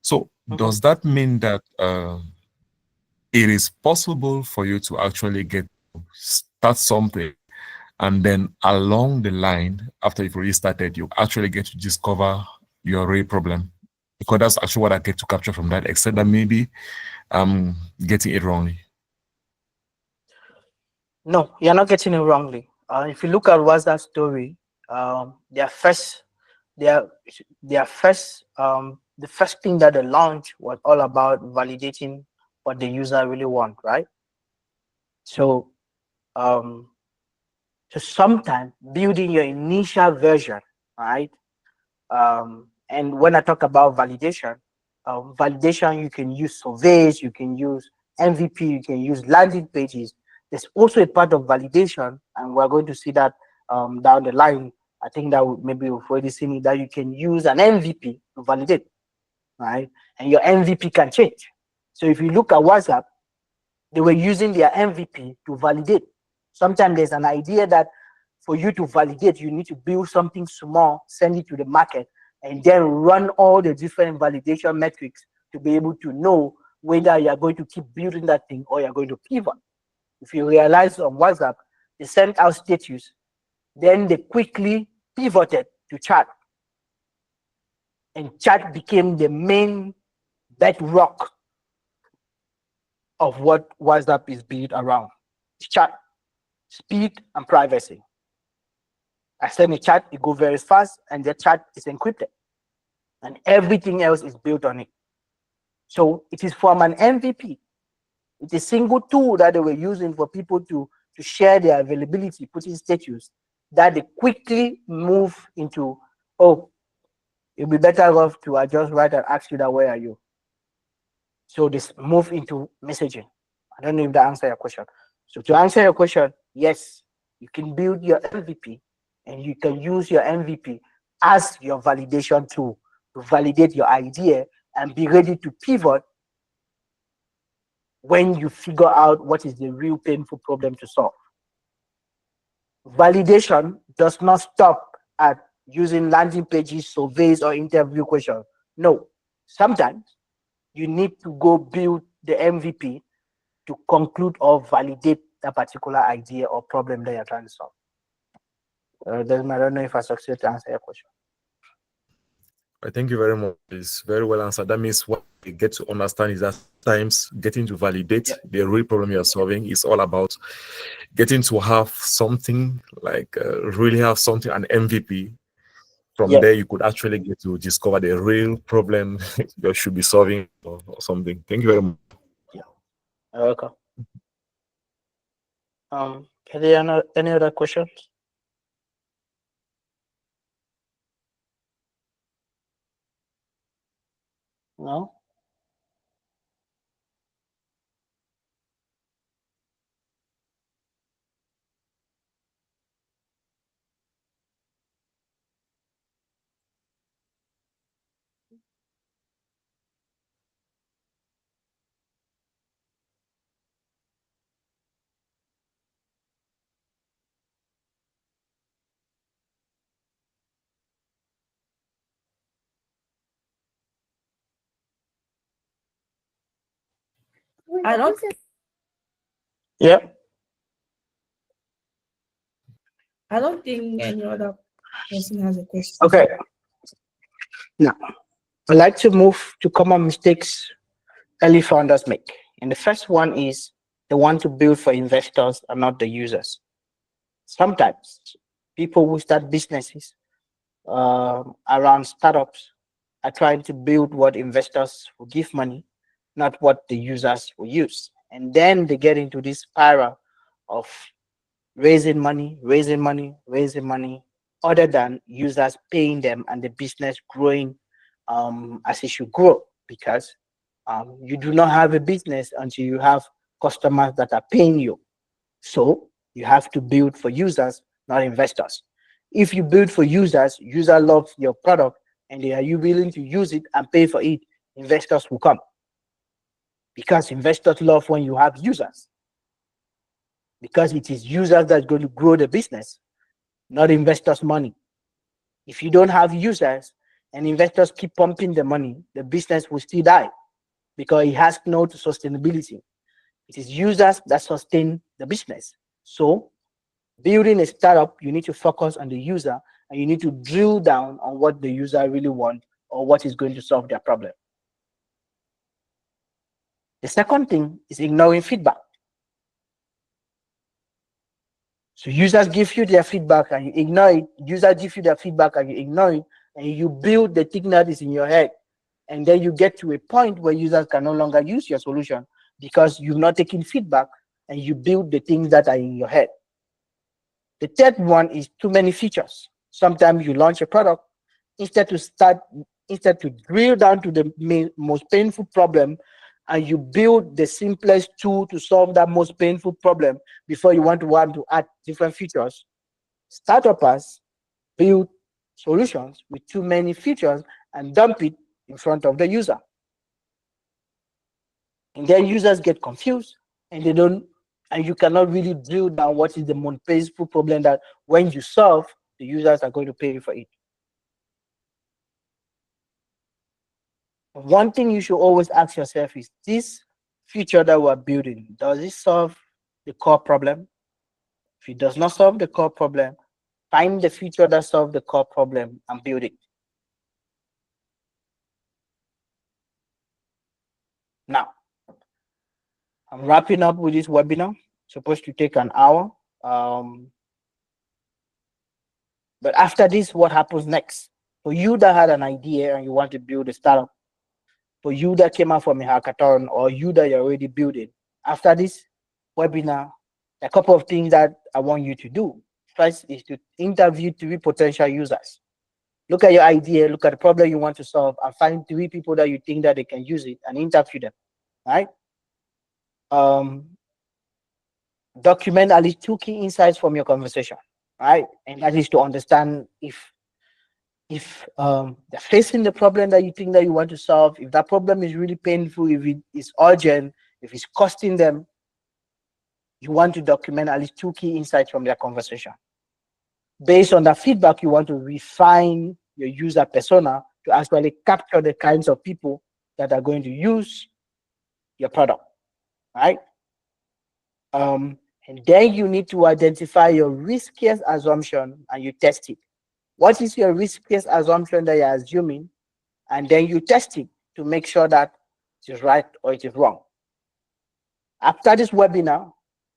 So does that mean that it is possible for you to actually start something, and then along the line, after you've already started, you actually get to discover your real problem? Because that's actually what I get to capture from that, except that maybe I'm getting it wrongly. No, you're not getting it wrongly. If you look at WhatsApp story, their first, the first thing that they launched was all about validating what the user really want, right? So, sometimes building your initial version, right? And when I talk about validation, you can use surveys, you can use MVP, you can use landing pages. There's also a part of validation, and we're going to see that down the line. I think that maybe we've already seen it, that you can use an MVP to validate, right? And your MVP can change. So if you look at WhatsApp, they were using their MVP to validate. Sometimes there's an idea that for you to validate, you need to build something small, send it to the market, and then run all the different validation metrics to be able to know whether you are going to keep building that thing or you're going to pivot. If you realize on WhatsApp, they sent out status, then they quickly pivoted to chat. And chat became the main bedrock of what WhatsApp is built around. Chat, speed, and privacy. I send a chat, it goes very fast, and the chat is encrypted. And everything else is built on it. So it is from an MVP. It's a single tool that they were using for people to share their availability, putting status, that they quickly move into, oh, it'll be better off to just write and ask you that, where are you? So this move into messaging. I don't know if that answers your question. So to answer your question, yes, you can build your MVP and you can use your MVP as your validation tool to validate your idea and be ready to pivot when you figure out what is the real painful problem to solve. Validation does not stop at using landing pages, surveys, or interview questions. No, sometimes you need to go build the MVP to conclude or validate that particular idea or problem that you're trying to solve. I don't know if I succeeded to answer your question. Thank you very much. It's very well answered. That means what we get to understand is that sometimes getting to validate the real problem you're solving is all about getting to have something like really have something, an MVP. From there, you could actually get to discover the real problem you should be solving or something. Thank you very much. Yeah, you're welcome. Any other questions? No? I don't. Yeah. I don't think any other person has a question. Okay. Now, I'd like to move to common mistakes early founders make. And the first one is they want to build for investors and not the users. Sometimes people who start businesses around startups are trying to build what investors will give money, not what the users will use. And then they get into this spiral of raising money, other than users paying them and the business growing as it should grow, because you do not have a business until you have customers that are paying you. So you have to build for users, not investors. If you build for users, user loves your product and are you willing to use it and pay for it, investors will come. Because investors love when you have users. Because it is users that's going to grow the business, not investors' money. If you don't have users and investors keep pumping the money, the business will still die because it has no sustainability. It is users that sustain the business. So building a startup, you need to focus on the user and you need to drill down on what the user really wants or what is going to solve their problem. The second thing is ignoring feedback. So users give you their feedback and you ignore it. Users give you their feedback and you ignore it, and you build the thing that is in your head. And then you get to a point where users can no longer use your solution because you've not taken feedback and you build the things that are in your head. The third one is too many features. Sometimes you launch a product, instead to drill down to the most painful problem, and you build the simplest tool to solve that most painful problem before you want to add different features. Startups build solutions with too many features and dump it in front of the user. And then users get confused and they don't and you cannot really drill down what is the most painful problem that when you solve, the users are going to pay you for it. One thing you should always ask yourself is, this feature that we're building, does it solve the core problem? If it does not solve the core problem, find the feature that solves the core problem and build it. Now, I'm wrapping up with this webinar. It's supposed to take an hour. But after this, what happens next? For you that had an idea and you want to build a startup, for you that came out from a hackathon, or you that you're already building, after this webinar, a couple of things that I want you to do. First is to interview 3 potential users. Look at your idea, look at the problem you want to solve, and find 3 people that you think that they can use it and interview them, right? Document at least 2 key insights from your conversation, right? And that is to understand if they're facing the problem that you think that you want to solve, if that problem is really painful, if it is urgent, if it's costing them. You want to document at least 2 key insights from their conversation. Based on that feedback, you want to refine your user persona to actually capture the kinds of people that are going to use your product, right? And then you need to identify your riskiest assumption and you test it. What is your riskiest assumption that you're assuming? And then you test it to make sure that it is right or it is wrong. After this webinar,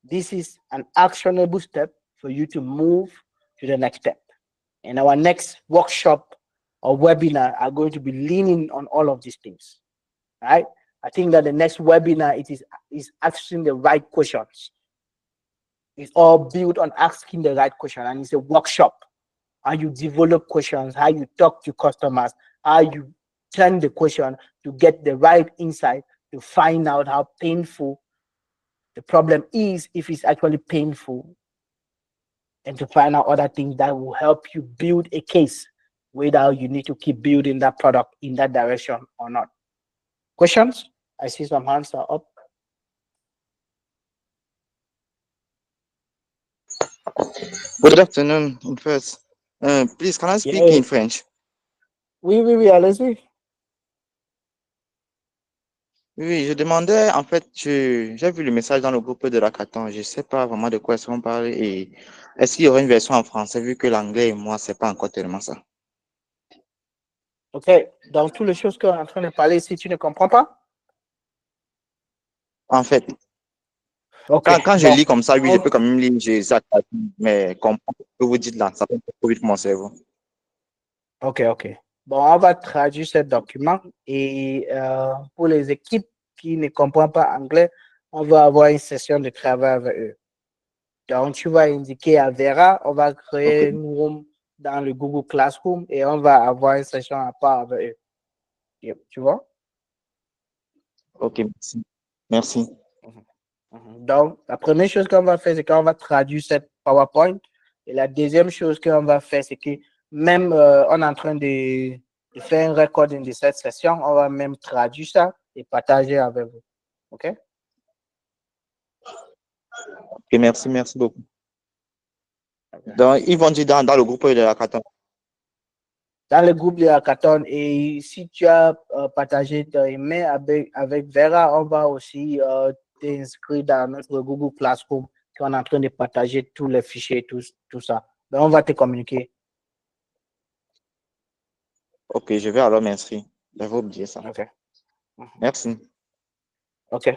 this is an actionable step for you to move to the next step. And our next workshop or webinar are going to be leaning on all of these things, right? I think that the next webinar, it is asking the right questions. It's all built on asking the right question, and it's a workshop. How you develop questions, how you talk to customers, how you turn the question to get the right insight, to find out how painful the problem is, if it's actually painful, and to find out other things that will help you build a case, whether you need to keep building that product in that direction or not. Questions? I see some hands are up. Good afternoon. In first, please, can I speak Yeah. in French? Oui, allez-y. Oui, je demandais, en fait, j'ai vu le message dans le groupe de Hackathon. Je ne sais pas vraiment de quoi est-ce qu'on parle et est-ce qu'il y aura une version en français vu que l'anglais et moi, c'est pas encore tellement ça. Ok, dans toutes les choses qu'on est en train de parler, si tu ne comprends pas. En fait, Okay. quand je Bon. lis comme ça, oui, je peux quand même lire, mais comprendre ce que vous dites là, ça peut trop vite pour mon cerveau. Ok. Bon, on va traduire ce document et pour les équipes qui ne comprennent pas anglais, on va avoir une session de travail avec eux. Donc, tu vas indiquer à Vera, on va créer une room dans le Google Classroom et on va avoir une session à part avec eux. Yep, tu vois? Ok, merci. Merci. Donc, la première chose qu'on va faire, c'est qu'on va traduire cette PowerPoint. Et la deuxième chose qu'on va faire, c'est que même on est en train de faire un recording de cette session, on va même traduire ça et partager avec vous. OK? Ok, merci beaucoup. Donc, ils vont dire dans le groupe de Hackathon. Dans le groupe de Hackathon, et si tu as partagé ton email avec Vera, on va aussi t'inscrire dans notre Google Classroom qu'on est en train de partager tous les fichiers, tout ça. Donc, on va te communiquer. Ok, je vais alors m'inscrire. J'avais oublié ça. OK. Merci. OK.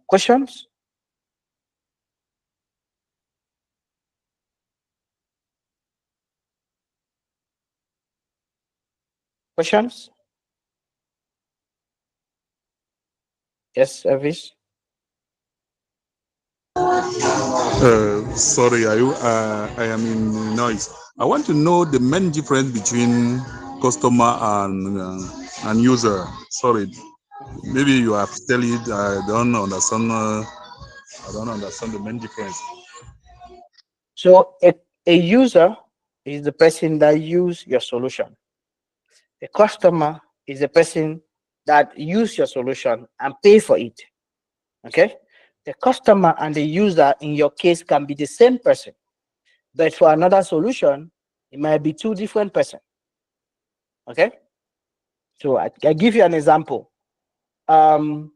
Questions? Questions? Yes, Elvis? Sorry, I am in noise. I want to know the main difference between customer and user. Sorry, maybe you have tell it. I don't understand. I don't understand the main difference. So a user is the person that use your solution. A customer is the person that use your solution and pay for it. Okay? The customer and the user in your case can be the same person, but for another solution, it might be two different persons. Okay? So I give you an example. You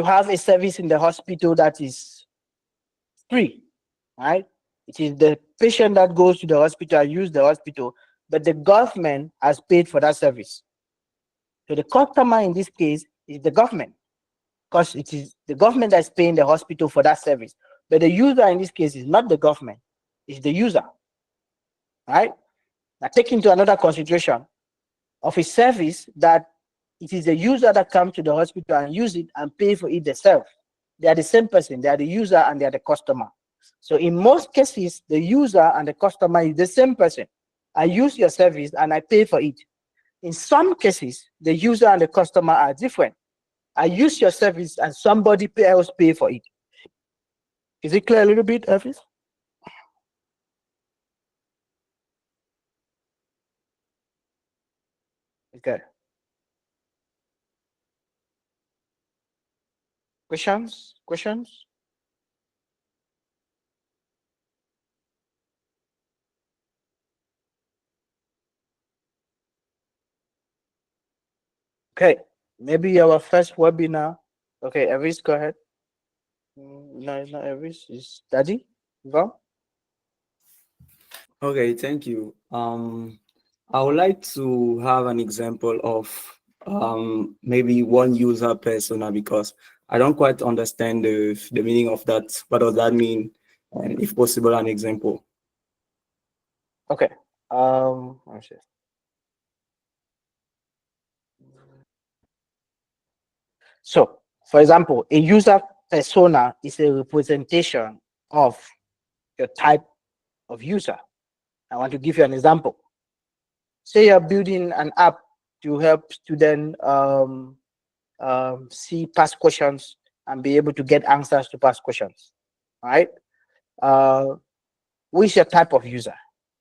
have a service in the hospital that is free, right? It is the patient that goes to the hospital and use the hospital, but the government has paid for that service. So the customer in this case is the government, because it is the government that's paying the hospital for that service. But the user in this case is not the government, it's the user, right? Now take into another consideration of a service that it is the user that comes to the hospital and use it and pay for it themselves. They are the same person, they are the user and they are the customer. So in most cases, the user and the customer is the same person. I use your service and I pay for it. In some cases, the user and the customer are different. I use your service and somebody else pay for it. Is it clear a little bit, Elvis? Okay. Questions? Questions? Okay, maybe our first webinar. Okay, Elvis, go ahead. No, it's not Elvis, it's Daddy. Go. Okay, thank you. I would like to have an example of maybe one user persona, because I don't quite understand the meaning of that. What does that mean? And if possible, an example. Okay. Let me see. So, for example, a user persona is a representation of your type of user. I want to give you an example. Say you're building an app to help students see past questions and be able to get answers to past questions. All right. Which is your type of user?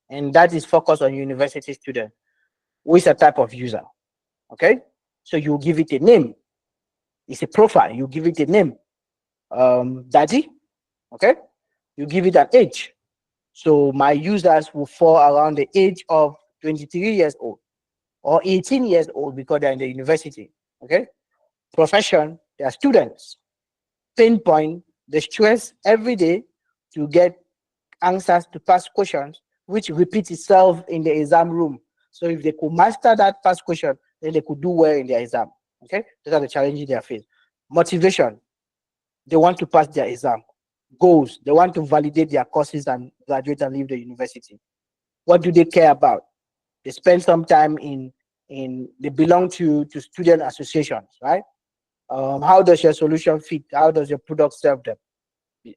And that is focused on university students. Which is a type of user? Okay. So you give it a name. It's a profile. You give it a name. Daddy. Okay. You give it an age. So my users will fall around the age of 23 years old or 18 years old because they're in the university. Okay. Profession, they are students. Pinpoint the stress every day to get answers to past questions, which repeats itself in the exam room. So if they could master that past question, then they could do well in their exam. Okay, those are the challenges they are facing. Motivation, they want to pass their exam. Goals, they want to validate their courses and graduate and leave the university. What do they care about? They spend some time in they belong to student associations, right? How does your solution fit? How does your product serve them?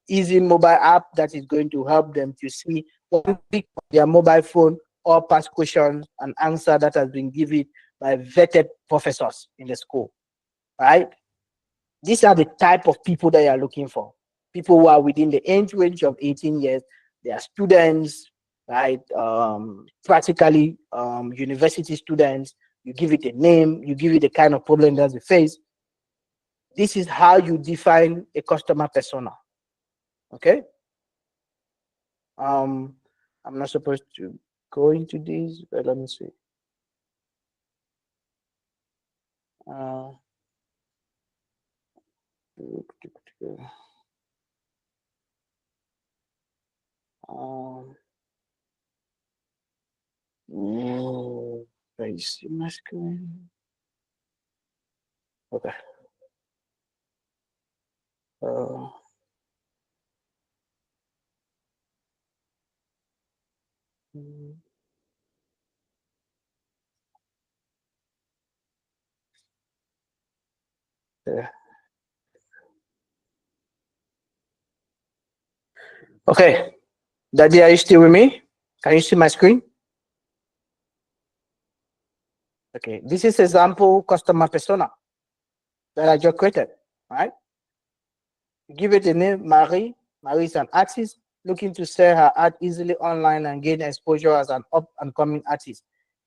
Easy mobile app that is going to help them to see one click on their mobile phone all past questions and answer that has been given by vetted professors in the school, right? These are the type of people that you are looking for. People who are within the age range of 18 years. They are students, right? Practically university students. You give it a name, you give it the kind of problem that they face. This is how you define a customer persona. Okay. I'm not supposed to go into this, but let me see. No, I see my screen. Okay. Yeah. Okay, Daddy, are you still with me? Can you see my screen? Okay, this is example customer persona that I just created, right? Give it a name, Marie. Marie is an artist looking to sell her art easily online and gain exposure as an up and coming artist.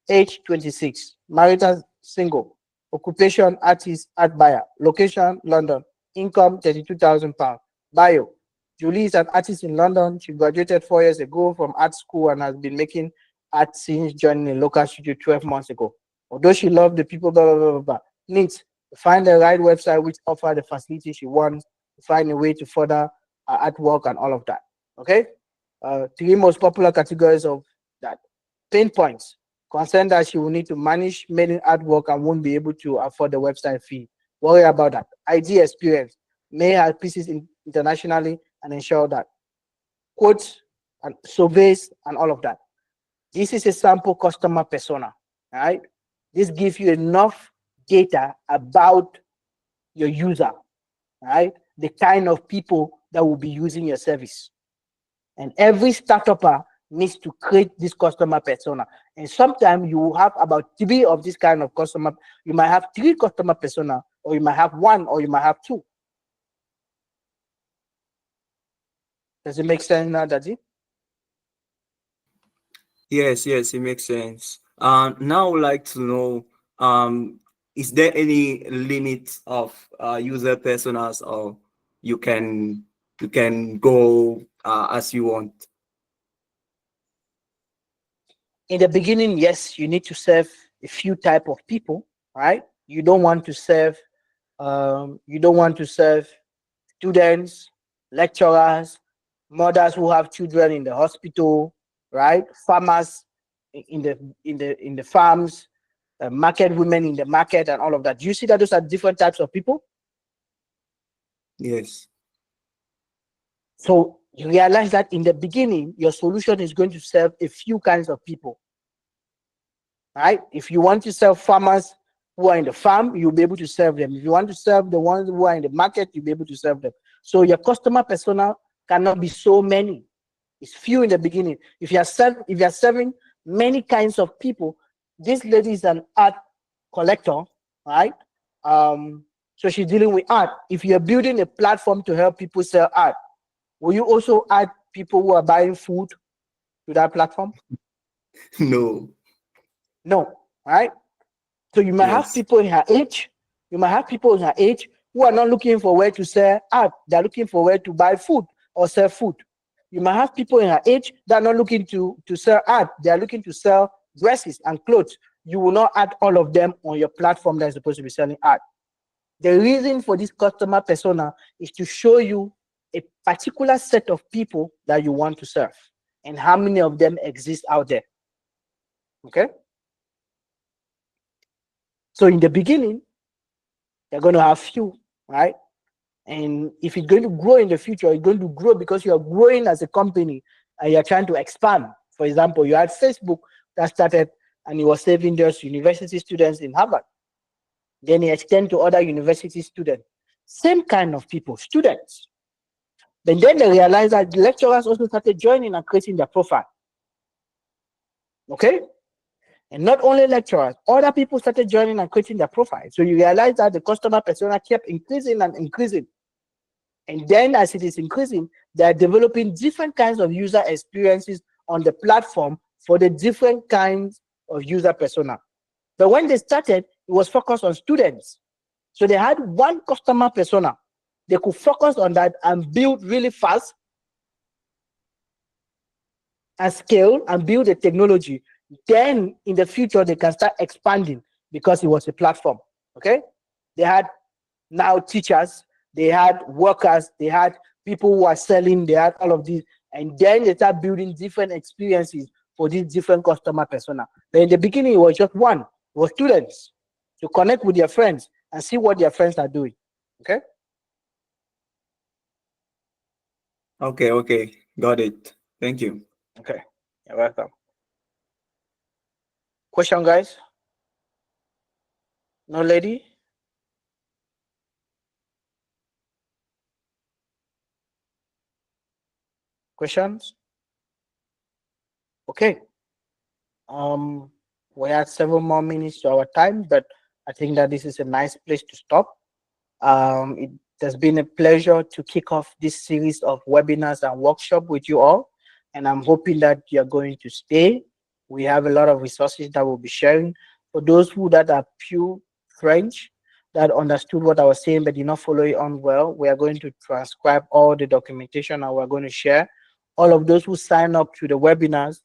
Age 26, marital, single. Occupation, artist, art buyer. Location, London. Income, £32,000. Bio. Julie is an artist in London. She graduated 4 years ago from art school and has been making art since joining a local studio 12 months ago. Although she loved the people, blah, blah, blah, blah, blah. Needs to find the right website which offer the facility she wants, to find a way to further her artwork and all of that. Okay? Three most popular categories of that. Pain points. Concern that she will need to manage many artwork and won't be able to afford the website fee. Worry about that. ID experience. May have pieces internationally and ensure that. Quotes and surveys and all of that. This is a sample customer persona. All right. This gives you enough data about your user. All right. The kind of people that will be using your service. And every startupper needs to create this customer persona. And sometimes you will have about 3 of this kind of customer. You might have 3 customer persona, or you might have 1, or you might have 2. Does it make sense now, Daddy? Yes, it makes sense. Now I would like to know, is there any limit of user personas, or you can go as you want? In the beginning, yes, you need to serve a few type of people, right? You don't want to serve students, lecturers, mothers who have children in the hospital, right? Farmers in the farms, market women in the market, and all of that. Do you see that those are different types of people? Yes. So you realize that in the beginning, your solution is going to serve a few kinds of people, right? If you want to serve farmers who are in the farm, you'll be able to serve them. If you want to serve the ones who are in the market, you'll be able to serve them. So your customer persona cannot be so many. It's few in the beginning. If you are serving many kinds of people, this lady is an art collector, right? So she's dealing with art. If you're building a platform to help people sell art, will you also add people who are buying food to that platform? No. No, right? So you might have Yes. people in her age. You might have people in her age who are not looking for where to sell art. They're looking for where to buy food or sell food. You might have people in her age that are not looking to sell art. They are looking to sell dresses and clothes. You will not add all of them on your platform that is supposed to be selling art. The reason for this customer persona is to show you a particular set of people that you want to serve and how many of them exist out there. Okay? So in the beginning, you're going to have few, right? And if it's going to grow in the future, it's going to grow because you are growing as a company and you're trying to expand. For example, you had Facebook that started and it was serving those university students in Harvard. Then it extended to other university students. Same kind of people, students. But then they realized that the lecturers also started joining and creating their profile. Okay? And not only lecturers, other people started joining and creating their profile. So you realize that the customer persona kept increasing and increasing. And then as it is increasing, they are developing different kinds of user experiences on the platform for the different kinds of user persona. But when they started, it was focused on students. So they had one customer persona. They could focus on that and build really fast and scale and build the technology. Then in the future, they can start expanding because it was a platform. Okay? They had now teachers, they had workers, they had people who are selling, they had all of these. And then they start building different experiences for these different customer persona. But in the beginning, it was just one. It was students to connect with their friends and see what their friends are doing. Okay? Okay. Got it. Thank you. Okay. You're welcome. Question, guys? No lady? Questions? Okay. We had several more minutes to our time, but I think that this is a nice place to stop. It has been a pleasure to kick off this series of webinars and workshops with you all, and I'm hoping that you're going to stay. We have a lot of resources that we'll be sharing. For those who that are French that understood what I was saying but did not follow it on well, we are going to transcribe all the documentation and we're going to share. All of those who sign up to the webinars,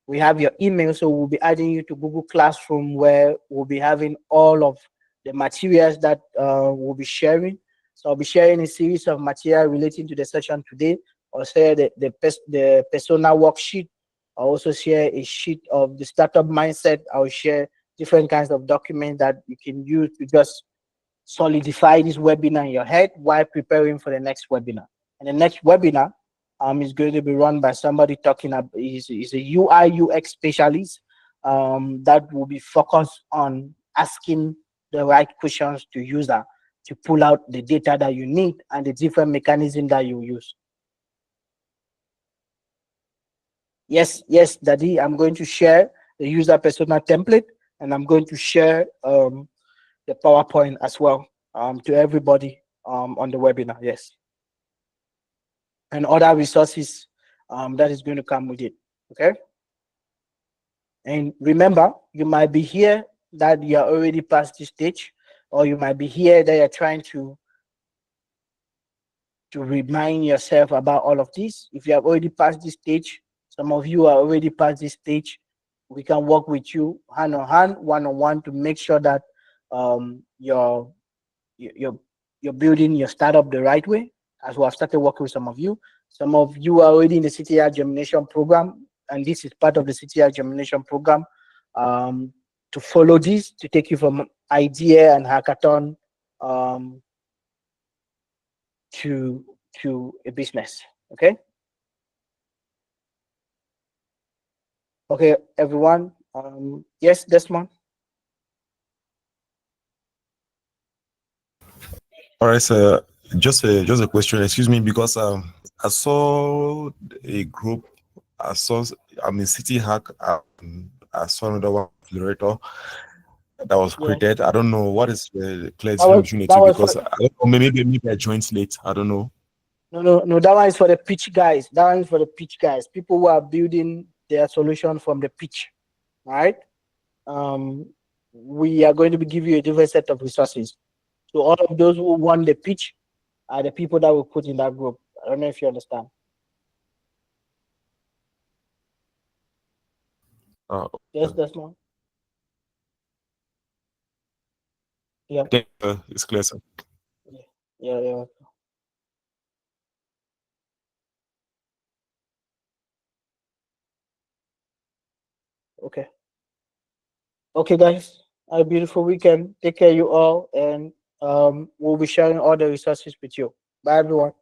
we have your email, so we'll be adding you to Google Classroom, where we'll be having all of the materials that we'll be sharing. So I'll be sharing a series of material relating to the session today. I'll share the persona worksheet. I'll also share a sheet of the startup mindset. I'll share different kinds of documents that you can use to just solidify this webinar in your head while preparing for the next webinar. And the next webinar is going to be run by somebody talking about is a UI UX specialist that will be focused on asking the right questions to user to pull out the data that you need and the different mechanism that you use. Yes, Daddy, I'm going to share the user persona template, and I'm going to share the PowerPoint as well to everybody on the webinar. Yes, and other resources that is going to come with it. Okay. And remember, you might be here that you're already past this stage, or you might be here that you're trying to remind yourself about all of this. If you have already passed this stage, some of you are already past this stage, we can work with you hand on hand, one on one, to make sure that you're building your startup the right way. As we have started working with some of you are already in the CTR germination program, and this is part of the CTR germination program to follow this, to take you from idea and hackathon to a business. Okay, everyone. Yes, Desmond. All right, sir. Just a question. Excuse me, because I saw a group. I'm in City Hack. I saw another one, Accelerator, that was Yeah. created. I don't know what is the clear That was- difference between the that two, was because for- I don't know, maybe I joined late. I don't know. No, that one is for the pitch guys. That one is for the pitch guys. People who are building their solution from the pitch. All right. We are going to be giving you a different set of resources. So all of those who won the pitch are the people that we put in that group. I don't know if you understand. Yes, Desmond. Yeah. Okay, it's clear, sir. Yeah. Okay. Okay, guys. Have a beautiful weekend. Take care, you all, and we'll be sharing all the resources with you. Bye, everyone.